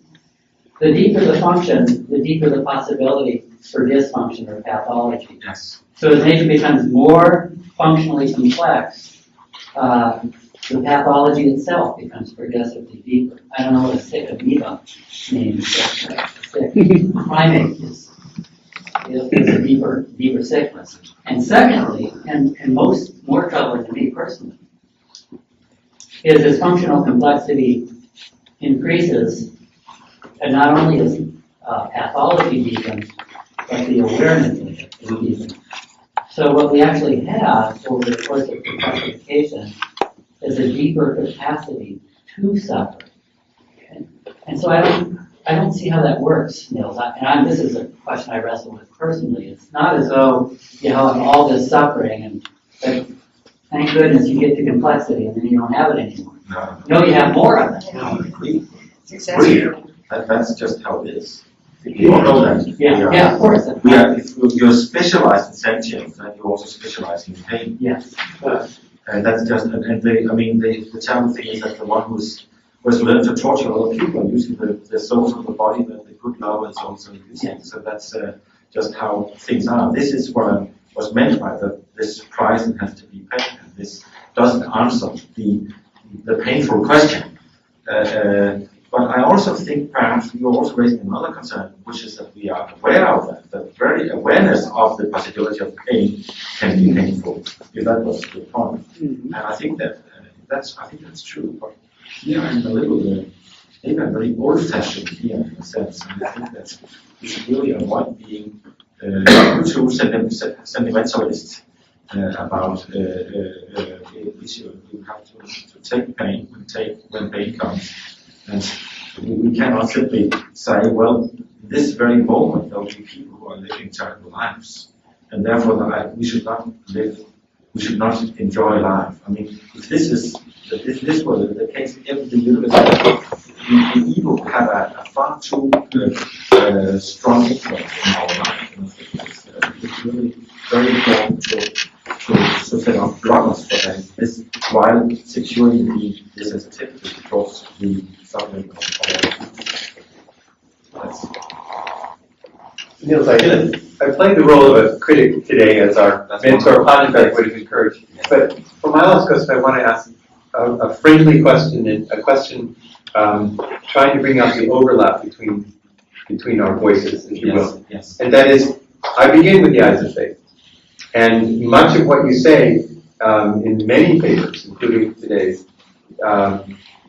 the deeper the function, the deeper the possibility for dysfunction or pathology. Yes. So as nature becomes more functionally complex, the pathology itself becomes progressively deeper. I don't know what a sick amoeba means, but a sick primate is a deeper sickness. And secondly, and more troubling to me personally, is as functional complexity increases, and not only is pathology deepened, but the awareness of it is deepened. So what we actually have over the course of complexification is a deeper capacity to suffer. Okay? And so I don't see how that works, Nils. This is a question I wrestle with personally. It's not as though you have all this suffering, but thank goodness you get to complexity and then you don't have it anymore. No, you have more of it. No, agree. Successful. That's just how it is. You all know that. Yeah, of course. If you're specialized in sentience, then you're also specialized in pain. Yes. And that's just, the terrible thing is that the one who has learned to torture other people and using the souls of the body that they put love and souls and using. So that's just how things are. This is what was meant by this price that has to be paid. And this doesn't answer the painful question. But I also think perhaps you're also raising another concern, which is that we are aware of that. The very awareness of the possibility of pain can be painful, if that was the point. And I think that's true. But here I'm a little, maybe I'm very old-fashioned here in a sense. And I think that we should really avoid being too sentimentalist about issue. You have to take pain when pain comes. And we cannot simply say, well, this very moment there will be people who are living terrible lives, and therefore we should not live, we should not enjoy life. I mean, if this were the case, if the universe, the evil would have a far too strong influence in our life. It's really very important to set up blockers for that. This while securing the sensitivity towards the suffering of our Niels, I played the role of a critic today as our mentor Ponenberg would have encouraged. But for my last question, I want to ask a friendly question, and a question trying to bring out the overlap between our voices, if you will. Yes. And that is, I begin with the eyes of faith. And much of what you say in many papers, including today's,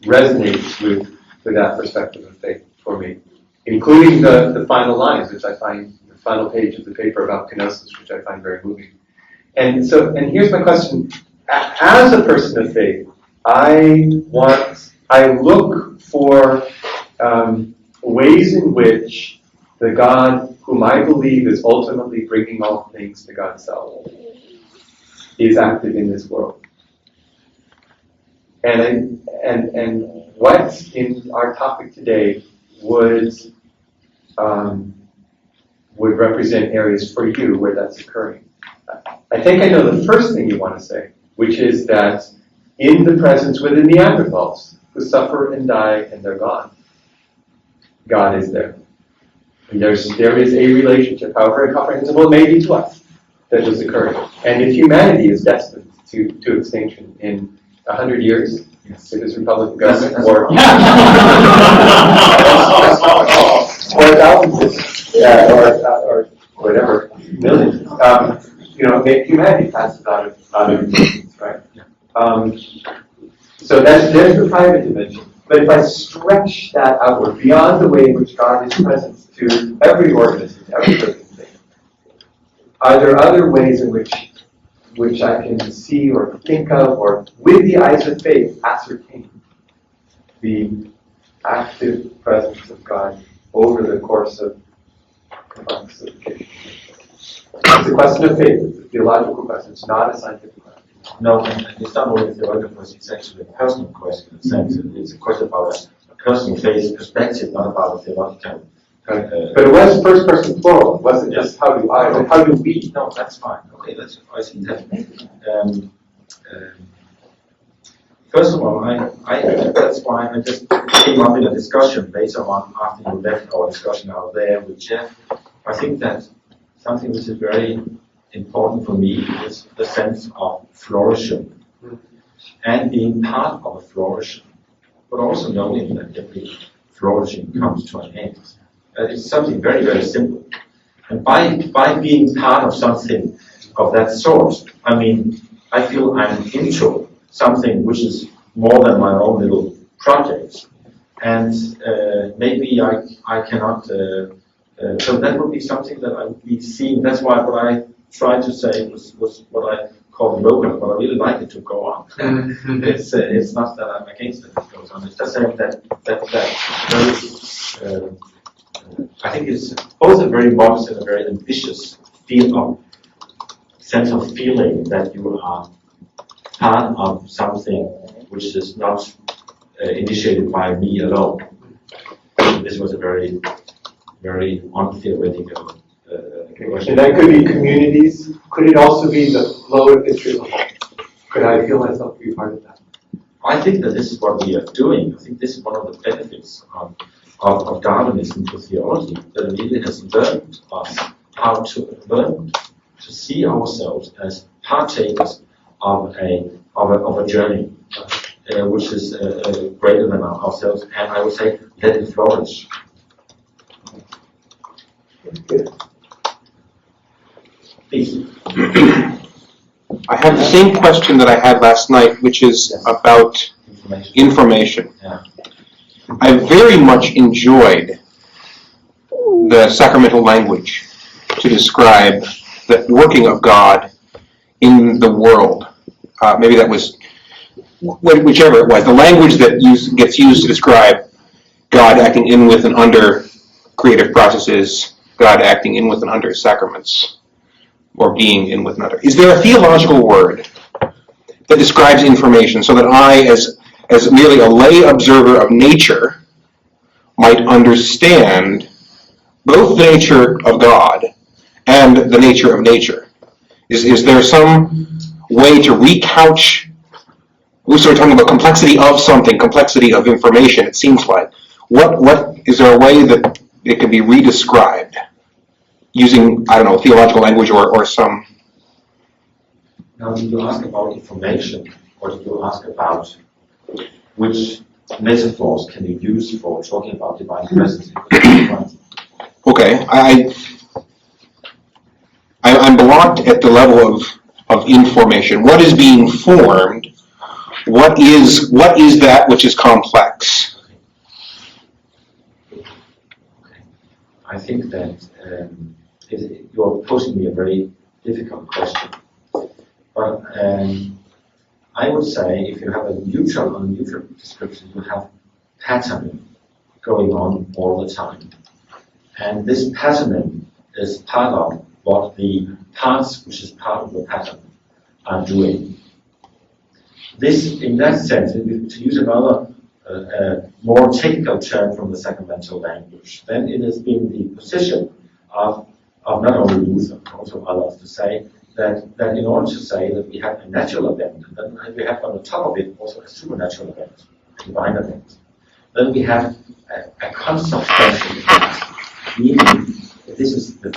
resonates with that perspective of faith for me, including the final lines, which I find, the final page of the paper about kenosis, which I find very moving. And here's my question. As a person of faith, I look for ways in which the God whom I believe is ultimately bringing all things to God's self is active in this world. And what in our topic today would represent areas for you where that's occurring? I think I know the first thing you want to say, which is that in the presence with the Neanderthals who suffer and die and they're gone, God is there. And there is a relationship, however incomprehensible it may be to us, that is occurring. And if humanity is destined to extinction in 100 years, if it's Republican government, or 1,000 years, or whatever, millions, humanity passes out of existence, right? So there's the private dimension. But if I stretch that outward beyond the way in which God is present to every organism, every living thing, are there other ways in which I can see or think of, or with the eyes of faith, ascertain the active presence of God over the course of complexification? It's a question of faith. It's a theological question. It's not a scientific question. No, and it's not only a theoretical question, it's actually a personal question in a sense. It's a question about a personal faith perspective, not about a theological. Right. But it was first person plural. It wasn't just how do I, but how do we? No, that's fine. Okay, I see that. First of all, that's why I just came up in a discussion based on after you left our discussion out there with Jeff. I think that something which is very important for me is the sense of flourishing and being part of a flourishing, but also knowing that every flourishing comes to an end. It's something very, very simple. And by being part of something of that sort, I mean, I feel I'm into something which is more than my own little project. And maybe I cannot, so that would be something that I would be seeing. That's why what I tried to say was what I call local, but I really like it to go on. It's not that I'm against it goes on. It's just saying that very, I think it's both a very modest and a very ambitious sense of feeling that you are part of something which is not initiated by me alone. This was a very, very untheoretical question. And that could be communities. Could it also be the flow of history of the whole? Could I feel myself to be part of that? I think that this is what we are doing. I think this is one of the benefits of Darwinism to theology, that it really has learned us how to learn to see ourselves as partakers of a journey, which is greater than ourselves, and I would say, let it flourish. Please. I have the same question that I had last night, which is about information. Yeah. I very much enjoyed the sacramental language to describe the working of God in the world. Maybe that was, whichever it was, the language that gets used to describe God acting in, with, and under creative processes, God acting in, with, and under sacraments, or being in, with, and under. Is there a theological word that describes information so that I, as merely a lay observer of nature, might understand both the nature of God and the nature of nature? Is there some way to recouch? We're sort of talking about complexity of something, complexity of information, it seems like. What is there a way that it can be redescribed using, I don't know, theological language or some? Now, did you ask about information, or did you ask about which metaphors can you use for talking about divine presence? Okay, I'm blocked at the level of information. What is being formed? What is that which is complex? I think that you're posing me a very difficult question. But I would say if you have a neutral description, you have patterning going on all the time. And this patterning is part of what the parts, which is part of the pattern, are doing. This, in that sense, to use another more technical term from the sacramental language, then it has been the position of not only Luther, but also others, to say that in order to say that we have a natural event, and then we have on the top of it also a supernatural event, a divine event, then we have a consubstantial event, meaning this is the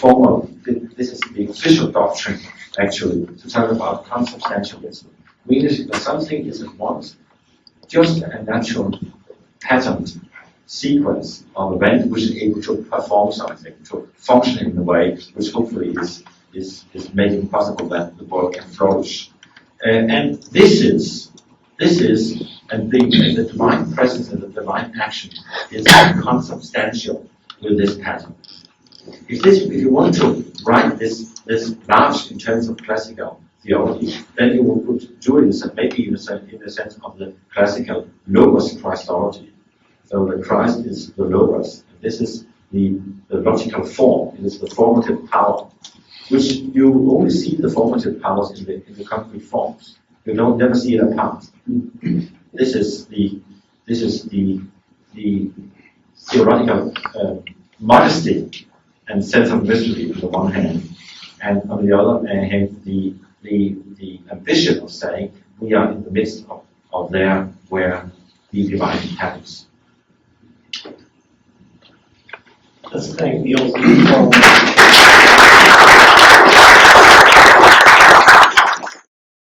official doctrine, actually, to talk about consubstantialism. Meaning that something is at once just a natural patterned sequence of event which is able to perform something, to function in a way which hopefully is is making possible that the world can flourish. And this is, and the divine presence and the divine action is consubstantial with this pattern. If you want to write this large in terms of classical theology, then you would do it maybe in the sense of the classical logos Christology. So the Christ is the logos. This is the logical form. It is the formative power, which you only see the formative powers in the concrete forms. You don't never see it apart. This is the theological modesty and sense of mystery on the one hand, and on the other hand, the ambition of saying we are in the midst of there where the divine happens. Let's thank Neil.